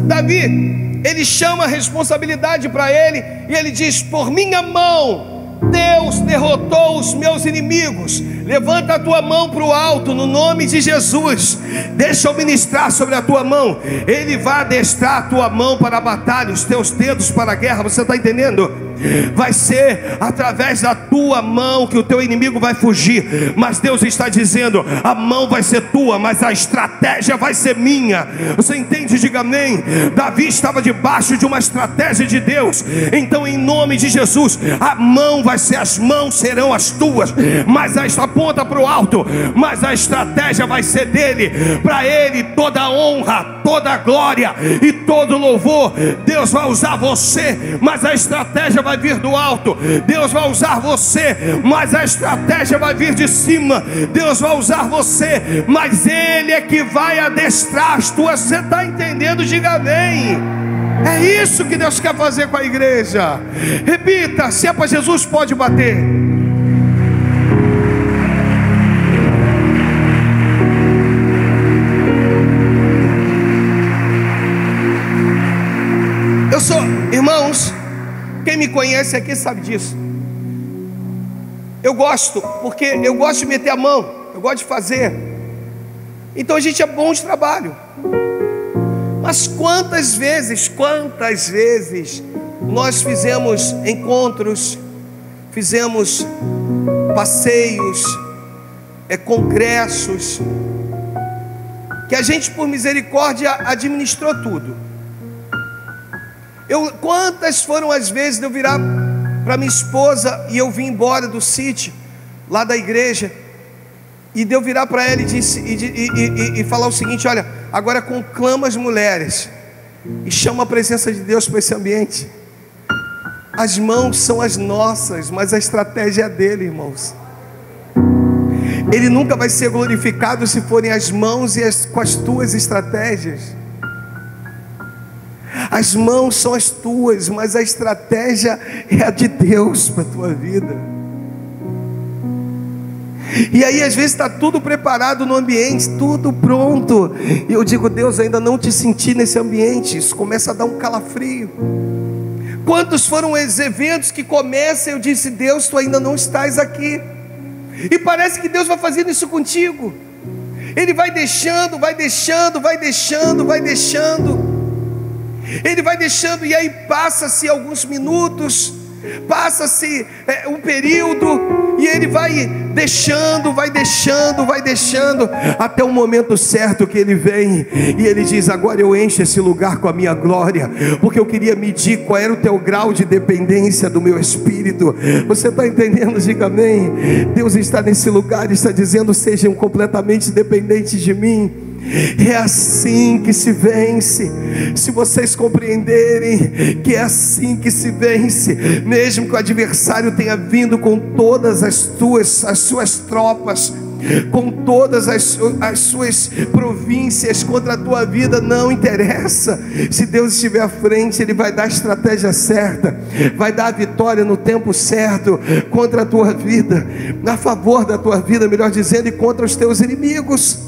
Speaker 1: Davi, ele chama a responsabilidade para ele, e ele diz: por minha mão, Deus derrotou os meus inimigos. Levanta a tua mão para o alto, no nome de Jesus. Deixa eu ministrar sobre a tua mão. Ele vai adestrar a tua mão para a batalha, os teus dedos para a guerra. Você está entendendo? Vai ser através da tua mão que o teu inimigo vai fugir. Mas Deus está dizendo: a mão vai ser tua, mas a estratégia vai ser minha. Você entende? Diga amém. Davi estava debaixo de uma estratégia de Deus. Então, em nome de Jesus, a mão vai ser, as mãos serão as tuas, mas esta aponta para o alto, mas a estratégia vai ser dele. Para ele toda a honra, toda a glória e todo louvor. Deus vai usar você, mas a estratégia vai vir do alto. Deus vai usar você, mas a estratégia vai vir de cima. Deus vai usar você, mas Ele é que vai adestrar as tuas. Você está entendendo? Diga amém. É isso que Deus quer fazer com a igreja. Repita: se é para Jesus, pode bater. Eu sou, irmãos, quem me conhece aqui sabe disso. Eu gosto, porque eu gosto de meter a mão, eu gosto de fazer. Então a gente é bom de trabalho. Mas quantas vezes nós fizemos encontros, fizemos passeios, congressos, que a gente, por misericórdia, administrou tudo. Quantas foram as vezes de eu virar para minha esposa e eu vim embora do sítio, lá da igreja, e de eu virar para ela e falar o seguinte: olha, agora conclama as mulheres e chama a presença de Deus para esse ambiente. As mãos são as nossas, mas a estratégia é dele, irmãos. Ele nunca vai ser glorificado se forem as mãos com as tuas estratégias. As mãos são as tuas, mas a estratégia é a de Deus para a tua vida. E aí às vezes está tudo preparado no ambiente, tudo pronto, e eu digo: Deus, ainda não te senti nesse ambiente. Isso começa a dar um calafrio. Quantos foram os eventos que começam, eu disse: Deus, tu ainda não estás aqui. E parece que Deus vai fazendo isso contigo. Ele vai deixando, vai deixando, vai deixando, vai deixando. Ele vai deixando, e aí passa-se alguns minutos, Passa-se um período e ele vai deixando, até o momento certo que ele vem e ele diz: agora eu encho esse lugar com a minha glória, porque eu queria medir qual era o teu grau de dependência do meu espírito. Você está entendendo? Diga amém. Deus está nesse lugar e está dizendo: sejam completamente dependentes de mim. É assim que se vence. Se vocês compreenderem que é assim que se vence, mesmo que o adversário tenha vindo com todas as suas tropas, com todas as suas províncias contra a tua vida, não interessa. Se Deus estiver à frente, Ele vai dar a estratégia certa, vai dar a vitória no tempo certo contra a tua vida, a favor da tua vida, melhor dizendo, e contra os teus inimigos.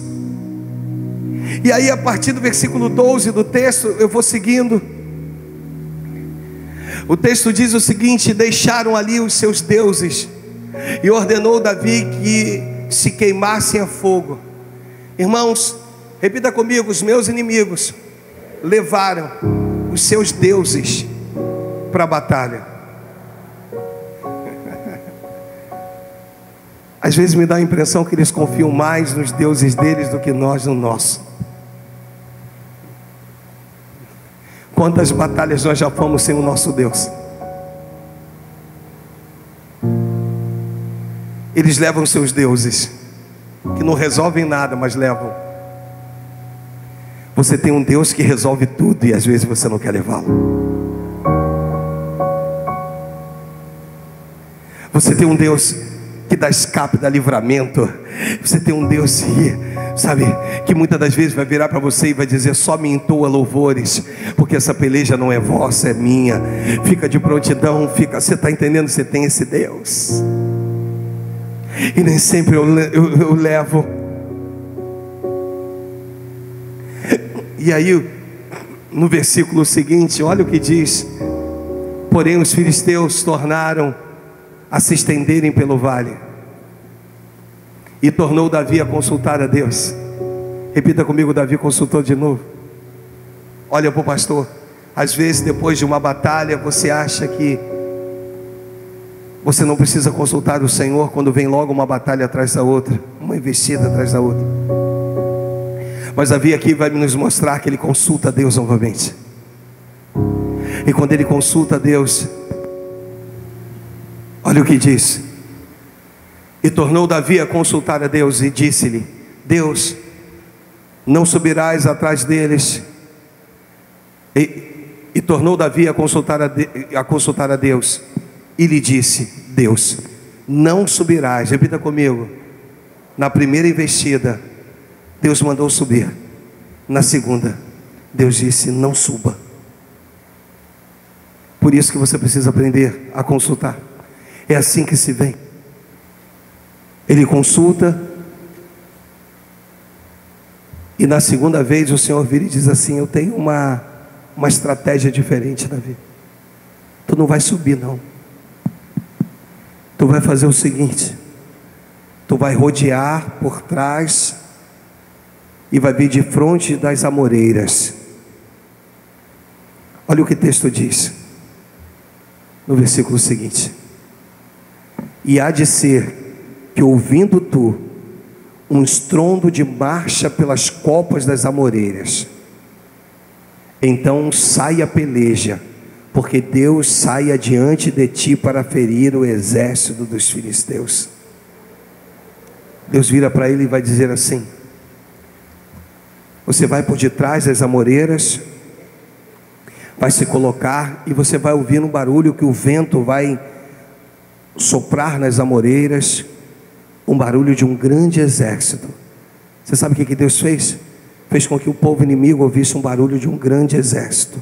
Speaker 1: E aí, a partir do versículo 12 do texto, eu vou seguindo. O texto diz o seguinte: deixaram ali os seus deuses e ordenou Davi que se queimassem a fogo. Irmãos, repita comigo: os meus inimigos levaram os seus deuses para a batalha. Às vezes me dá a impressão que eles confiam mais nos deuses deles do que nós no nosso. Quantas batalhas nós já fomos sem o nosso Deus? Eles levam seus deuses, que não resolvem nada, mas levam. Você tem um Deus que resolve tudo e às vezes você não quer levá-lo. Você tem um Deus que dá escape, dá livramento. Você tem um Deus que, sabe, que muitas das vezes vai virar para você e vai dizer: só me entoa louvores, porque essa peleja não é vossa, é minha. Fica de prontidão, fica. Você está entendendo? Você tem esse Deus. E nem sempre eu levo. E aí, no versículo seguinte, olha o que diz: porém os filisteus tornaram a se estenderem pelo vale, e tornou Davi a consultar a Deus. Repita comigo: Davi consultou de novo. Olha para o pastor. Às vezes, depois de uma batalha, você acha que você não precisa consultar o Senhor, quando vem logo uma batalha atrás da outra, uma investida atrás da outra. Mas Davi aqui vai nos mostrar que ele consulta a Deus novamente. E quando ele consulta a Deus, olha o que diz: e tornou Davi a consultar a Deus e disse-lhe: Deus, não subirás atrás deles. E tornou Davi a consultar a Deus e lhe disse: Deus, não subirás. Repita comigo: na primeira investida, Deus mandou subir. Na segunda, Deus disse: não suba. Por isso que você precisa aprender a consultar. É assim que se vem. Ele consulta, e na segunda vez o Senhor vira e diz assim: eu tenho uma estratégia diferente, Davi. Tu não vai subir não. Tu vai fazer o seguinte: tu vai rodear por trás e vai vir de frente das amoreiras. Olha o que o texto diz no versículo seguinte: e há de ser que, ouvindo tu um estrondo de marcha pelas copas das amoreiras, então saia a peleja, porque Deus saia diante de ti para ferir o exército dos filisteus. Deus vira para ele e vai dizer assim: você vai por detrás das amoreiras, vai se colocar, e você vai ouvir um barulho que o vento vai soprar nas amoreiras, um barulho de um grande exército. Você sabe o que Deus fez? Fez com que o povo inimigo ouvisse um barulho de um grande exército.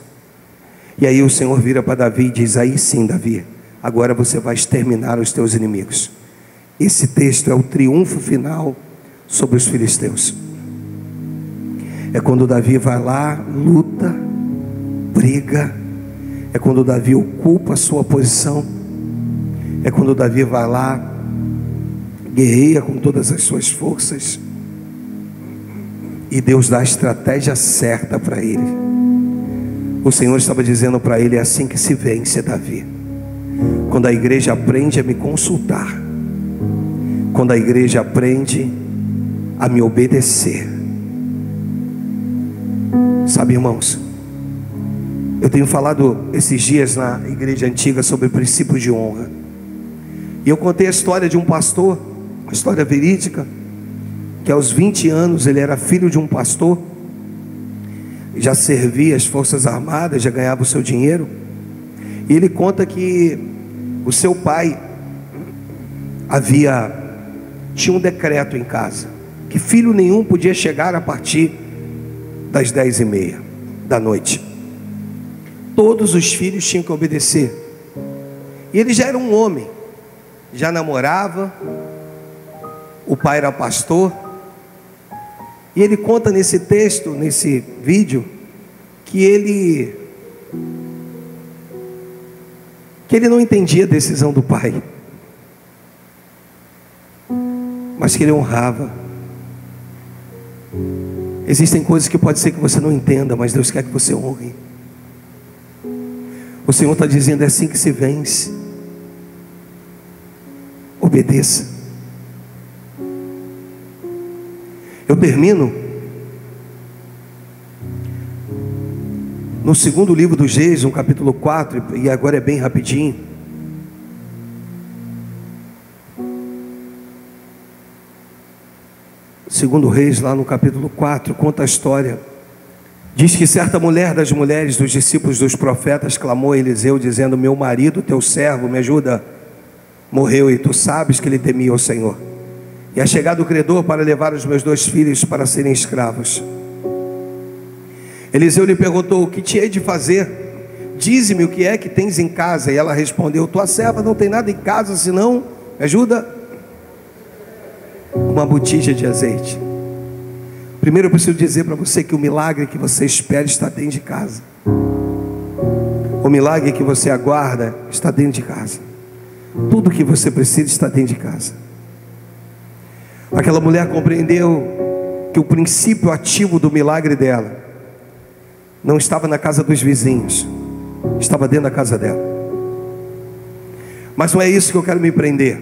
Speaker 1: E aí o Senhor vira para Davi e diz: aí sim, Davi, agora você vai exterminar os teus inimigos. Esse texto é o triunfo final sobre os filisteus. É quando Davi vai lá, luta, briga. É quando Davi ocupa a sua posição. É quando Davi vai lá, guerreia com todas as suas forças, e Deus dá a estratégia certa para ele. O Senhor estava dizendo para ele: é assim que se vence, Davi. Quando a igreja aprende a me consultar, quando a igreja aprende a me obedecer. Sabe, irmãos, eu tenho falado esses dias na igreja antiga sobre princípios de honra, e eu contei a história de um pastor, uma história verídica, que aos 20 anos ele era filho de um pastor, já servia as forças armadas, já ganhava o seu dinheiro, e ele conta que o seu pai tinha um decreto em casa, que filho nenhum podia chegar a partir das 10h30 da noite. Todos os filhos tinham que obedecer. E ele já era um homem, já namorava, o pai era pastor. E ele conta nesse texto, nesse vídeo, que ele não entendia a decisão do pai, mas que ele honrava. Existem coisas que pode ser que você não entenda, mas Deus quer que você honre. O Senhor está dizendo: é assim que se vence. Obedeça. Eu termino no segundo livro dos Reis, no capítulo 4, e agora é bem rapidinho. Segundo Reis, lá no capítulo 4, conta a história. Diz que certa mulher das mulheres dos discípulos dos profetas clamou a Eliseu, dizendo: meu marido, teu servo, me ajuda, morreu, e tu sabes que ele temia ao Senhor, e é chegado o credor para levar os meus 2 filhos para serem escravos. Eliseu lhe perguntou: o que te hei de fazer? Dize-me o que é que tens em casa. E ela respondeu: tua serva não tem nada em casa, senão, me ajuda, uma botija de azeite. Primeiro eu preciso dizer para você que o milagre que você espera está dentro de casa. O milagre que você aguarda está dentro de casa. Tudo que você precisa está dentro de casa. Aquela mulher compreendeu que o princípio ativo do milagre dela não estava na casa dos vizinhos, estava dentro da casa dela. Mas não é isso que eu quero me prender.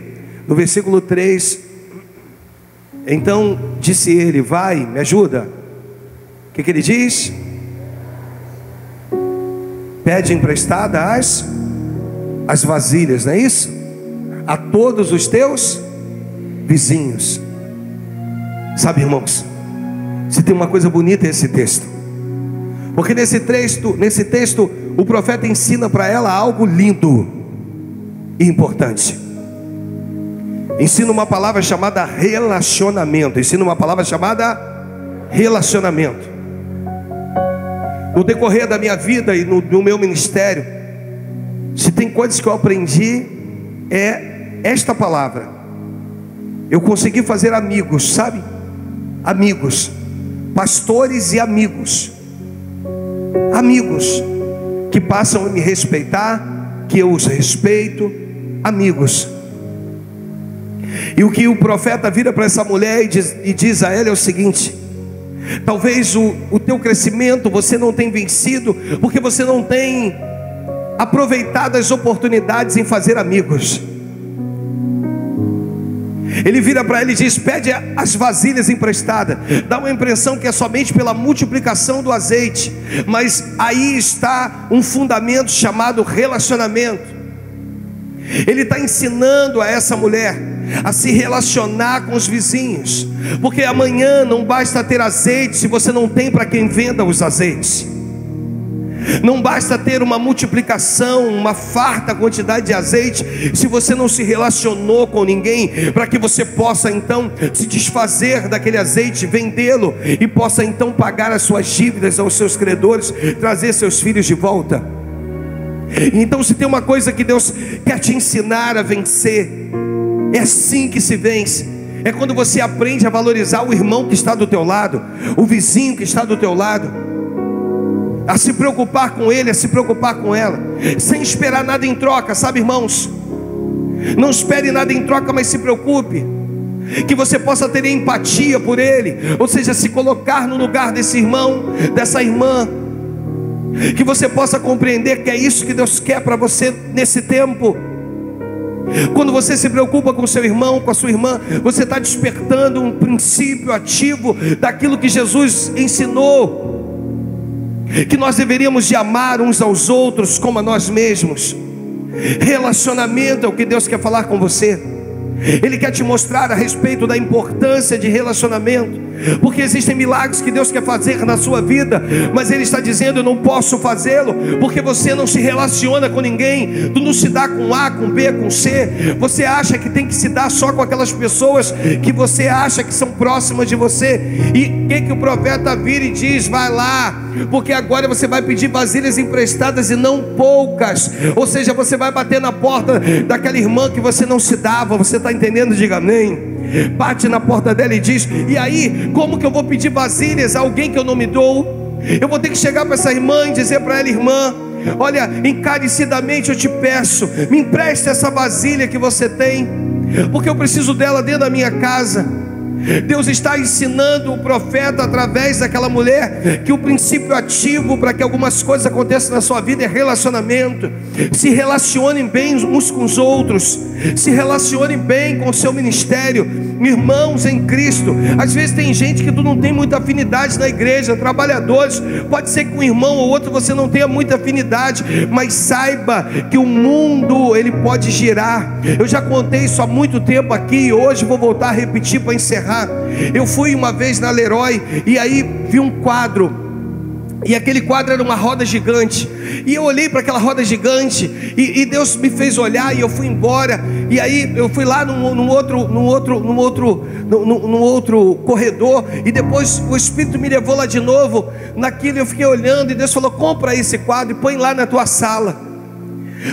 Speaker 1: No versículo 3, então disse ele: vai, me ajuda. O que ele diz? Pede emprestada as vasilhas, não é isso? A todos os teus vizinhos. Sabe, irmãos, se tem uma coisa bonita nesse texto, porque nesse texto o profeta ensina para ela algo lindo e importante. Ensina uma palavra chamada relacionamento. No decorrer da minha vida e no meu ministério, se tem coisas que eu aprendi, é esta palavra. Eu consegui fazer amigos, sabe? Amigos, pastores e amigos que passam a me respeitar, que eu os respeito, amigos. E o que o profeta vira para essa mulher e diz a ela é o seguinte: talvez o teu crescimento você não tenha vencido, porque você não tem aproveitado as oportunidades em fazer amigos. Ele vira para ela e diz: pede as vasilhas emprestadas. Dá uma impressão que é somente pela multiplicação do azeite, mas aí está um fundamento chamado relacionamento. Ele está ensinando a essa mulher a se relacionar com os vizinhos, porque amanhã não basta ter azeite se você não tem para quem venda os azeites. Não basta ter uma multiplicação, uma farta quantidade de azeite, se você não se relacionou com ninguém, para que você possa então se desfazer daquele azeite, vendê-lo, e possa então pagar as suas dívidas aos seus credores, trazer seus filhos de volta. Então, se tem uma coisa que Deus quer te ensinar a vencer, é assim que se vence. É quando você aprende a valorizar o irmão que está do teu lado, o vizinho que está do teu lado, a se preocupar com ele, a se preocupar com ela, sem esperar nada em troca. Sabe, irmãos, não espere nada em troca, mas se preocupe, que você possa ter empatia por ele, ou seja, se colocar no lugar desse irmão, dessa irmã, que você possa compreender que é isso que Deus quer para você nesse tempo. Quando você se preocupa com o seu irmão, com a sua irmã, você está despertando um princípio ativo daquilo que Jesus ensinou, que nós deveríamos de amar uns aos outros como a nós mesmos. Relacionamento é o que Deus quer falar com você. Ele quer te mostrar a respeito da importância de relacionamento, porque existem milagres que Deus quer fazer na sua vida, mas Ele está dizendo: eu não posso fazê-lo, porque você não se relaciona com ninguém. Tu não se dá com A, com B, com C. Você acha que tem que se dar só com aquelas pessoas que você acha que são próximas de você. E o que o profeta vira e diz? Vai lá, porque agora você vai pedir vasilhas emprestadas e não poucas. Ou seja, você vai bater na porta daquela irmã que você não se dava. Você está entendendo? Diga amém. Bate na porta dela e diz: e aí, como que eu vou pedir vasilhas a alguém que eu não me dou? Eu vou ter que chegar para essa irmã e dizer para ela: irmã, olha, encarecidamente eu te peço, me empreste essa vasilha que você tem, porque eu preciso dela dentro da minha casa. Deus está ensinando o profeta através daquela mulher que o princípio ativo para que algumas coisas aconteçam na sua vida é relacionamento. Se relacionem bem uns com os outros, se relacionem bem com o seu ministério. Irmãos em Cristo, às vezes tem gente que tu não tem muita afinidade na igreja, trabalhadores, pode ser que um irmão ou outro você não tenha muita afinidade, mas saiba que o mundo ele pode girar. Eu já contei isso há muito tempo aqui e hoje vou voltar a repetir para encerrar. Eu fui uma vez na Leroy e aí vi um quadro, e aquele quadro era uma roda gigante, e eu olhei para aquela roda gigante e Deus me fez olhar, e eu fui embora. E aí eu fui lá num outro corredor, e depois o Espírito me levou lá de novo naquilo, e eu fiquei olhando, e Deus falou: compra esse quadro e põe lá na tua sala.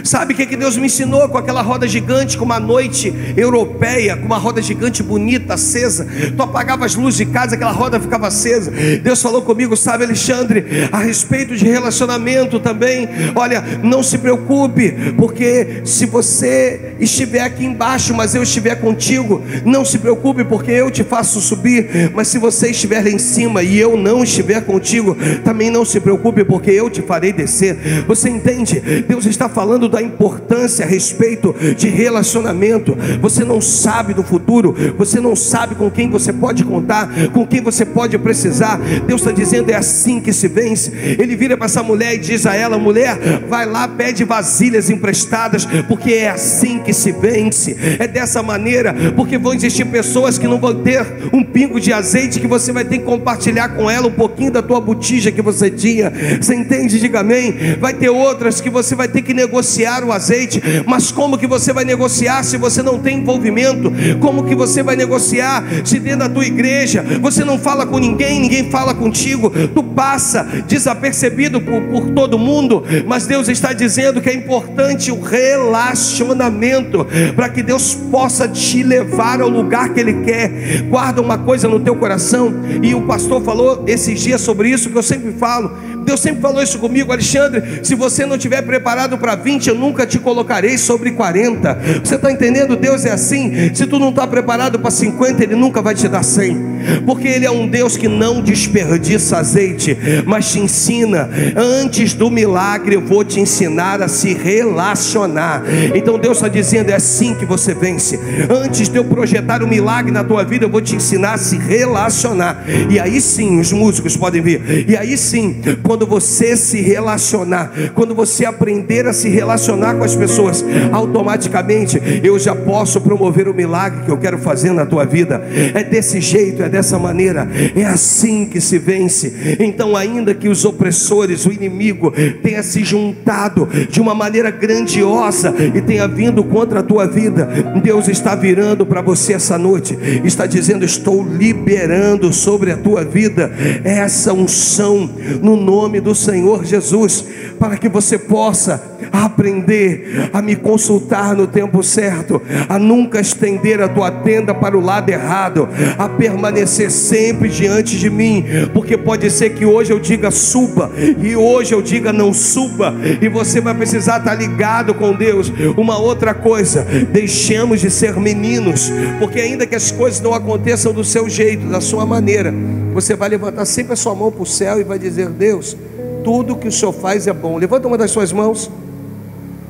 Speaker 1: Sabe o que Deus me ensinou com aquela roda gigante, com uma noite europeia, com uma roda gigante bonita, acesa? Tu apagava as luzes de casa, aquela roda ficava acesa. Deus falou comigo: sabe, Alexandre, a respeito de relacionamento também, olha, não se preocupe, porque se você estiver aqui embaixo, mas eu estiver contigo, não se preocupe, porque eu te faço subir. Mas se você estiver lá em cima e eu não estiver contigo, também não se preocupe, porque eu te farei descer. Você entende? Deus está falando da importância a respeito de relacionamento. Você não sabe do futuro, você não sabe com quem você pode contar, com quem você pode precisar. Deus está dizendo: é assim que se vence. Ele vira para essa mulher e diz a ela: mulher, vai lá, pede vasilhas emprestadas, porque é assim que se vence. É dessa maneira, porque vão existir pessoas que não vão ter um pingo de azeite, que você vai ter que compartilhar com ela um pouquinho da tua botija que você tinha. Você entende? Diga amém. Vai ter outras que você vai ter que negociar o azeite, mas como que você vai negociar se você não tem envolvimento? Como que você vai negociar se dentro da tua igreja você não fala com ninguém, ninguém fala contigo, tu passa desapercebido por todo mundo? Mas Deus está dizendo que é importante o relacionamento para que Deus possa te levar ao lugar que Ele quer. Guarda uma coisa no teu coração, e o pastor falou esses dias sobre isso, que eu sempre falo. Deus sempre falou isso comigo: Alexandre, se você não estiver preparado para 20, eu nunca te colocarei sobre 40. Você está entendendo? Deus é assim. Se tu não está preparado para 50, Ele nunca vai te dar 100, porque Ele é um Deus que não desperdiça azeite, mas te ensina. Antes do milagre eu vou te ensinar a se relacionar. Então Deus está dizendo: é assim que você vence. Antes de eu projetar um milagre na tua vida, eu vou te ensinar a se relacionar. E aí sim, os músicos podem vir. E aí sim, quando você se relacionar, quando você aprender a se relacionar com as pessoas, automaticamente eu já posso promover o milagre que eu quero fazer na tua vida. É desse jeito, é dessa maneira, é assim que se vence. Então, ainda que os opressores, o inimigo, tenha se juntado de uma maneira grandiosa e tenha vindo contra a tua vida, Deus está virando para você essa noite, está dizendo: estou liberando sobre a tua vida essa unção no nome do Senhor Jesus, para que você possa aprender a me consultar no tempo certo, a nunca estender a tua tenda para o lado errado, a permanecer sempre diante de mim, porque pode ser que hoje eu diga suba, e hoje eu diga não suba, e você vai precisar estar ligado com Deus. Uma outra coisa: deixemos de ser meninos, porque ainda que as coisas não aconteçam do seu jeito, da sua maneira, você vai levantar sempre a sua mão para o céu e vai dizer: Deus, tudo que o Senhor faz é bom. Levanta uma das suas mãos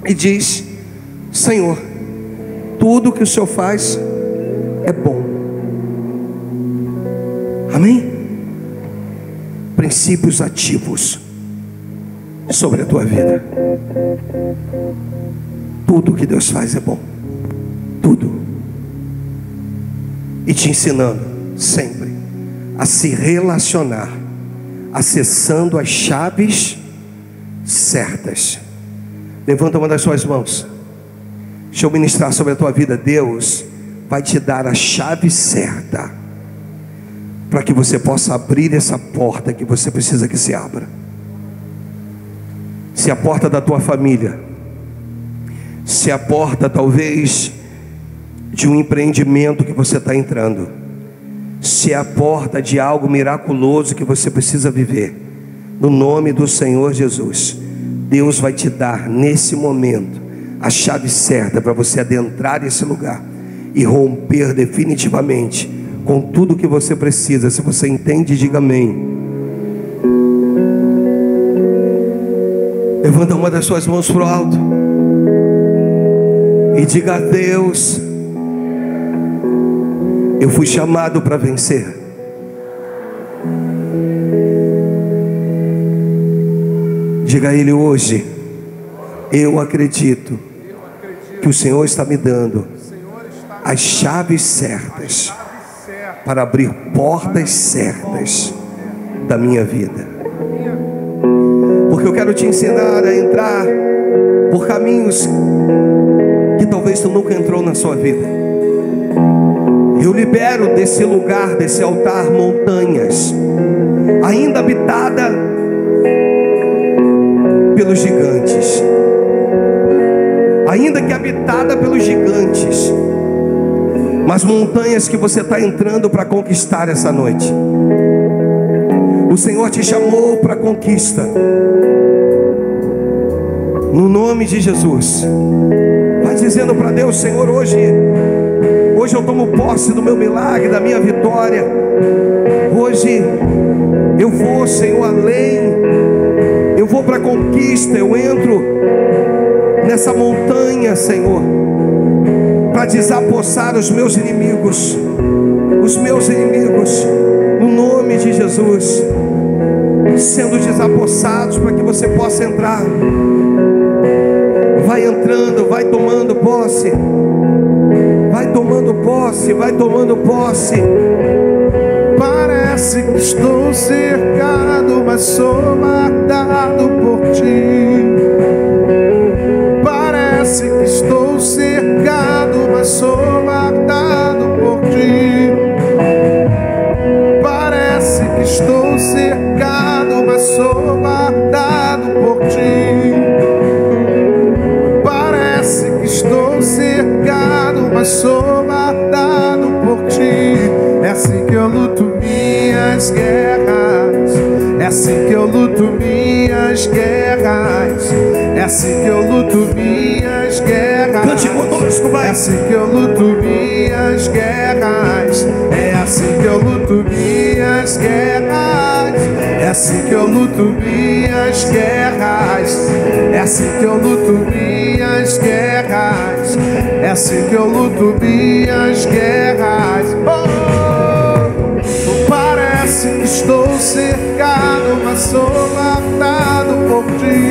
Speaker 1: e diz: Senhor, tudo que o Senhor faz é bom. Amém? Princípios ativos sobre a tua vida. Tudo que Deus faz é bom. Tudo. E te ensinando sempre a se relacionar, acessando as chaves certas. Levanta uma das suas mãos. Deixa eu ministrar sobre a tua vida. Deus vai te dar a chave certa para que você possa abrir essa porta que você precisa que se abra. Se a porta da tua família, se a porta talvez de um empreendimento que você está entrando, se é a porta de algo miraculoso que você precisa viver, no nome do Senhor Jesus, Deus vai te dar nesse momento a chave certa para você adentrar esse lugar e romper definitivamente com tudo que você precisa. Se você entende, diga amém. Levanta uma das suas mãos para o alto e diga a Deus: eu fui chamado para vencer. Diga a Ele hoje: eu acredito que o Senhor está me dando as chaves certas para abrir portas certas da minha vida. Porque eu quero te ensinar a entrar por caminhos que talvez tu nunca entrou na sua vida. Eu libero desse lugar, desse altar, montanhas ainda habitada pelos gigantes, ainda que habitada pelos gigantes, mas montanhas que você está entrando para conquistar essa noite. O Senhor te chamou para conquista, no nome de Jesus. Vai dizendo para Deus: Senhor, hoje eu tomo posse do meu milagre, da minha vitória. Hoje eu vou, Senhor, além. Eu vou para a conquista. Eu entro nessa montanha, Senhor, para desapossar os meus inimigos. Os meus inimigos, no nome de Jesus, sendo desapossados para que você possa entrar. Vai entrando, vai tomando posse. Vai tomando posse, vai tomando posse.
Speaker 2: Parece que estou cercado, mas sou matado por ti. Parece que estou cercado, mas sou matado por ti. Parece que estou cercado, mas sou matado por ti. Parece que estou cercado, mas sou matado por ti. É assim que eu luto minhas guerras. É assim que eu luto minhas guerras. É assim que eu luto minhas guerras.
Speaker 1: Cante conosco, vai.
Speaker 2: É assim que eu luto minhas guerras. É assim que eu luto minhas guerras. É assim que eu luto minhas guerras. É assim que eu luto minhas guerras. É assim que eu luto minhas guerras. Parece que estou cercado, mas sou matado por ti.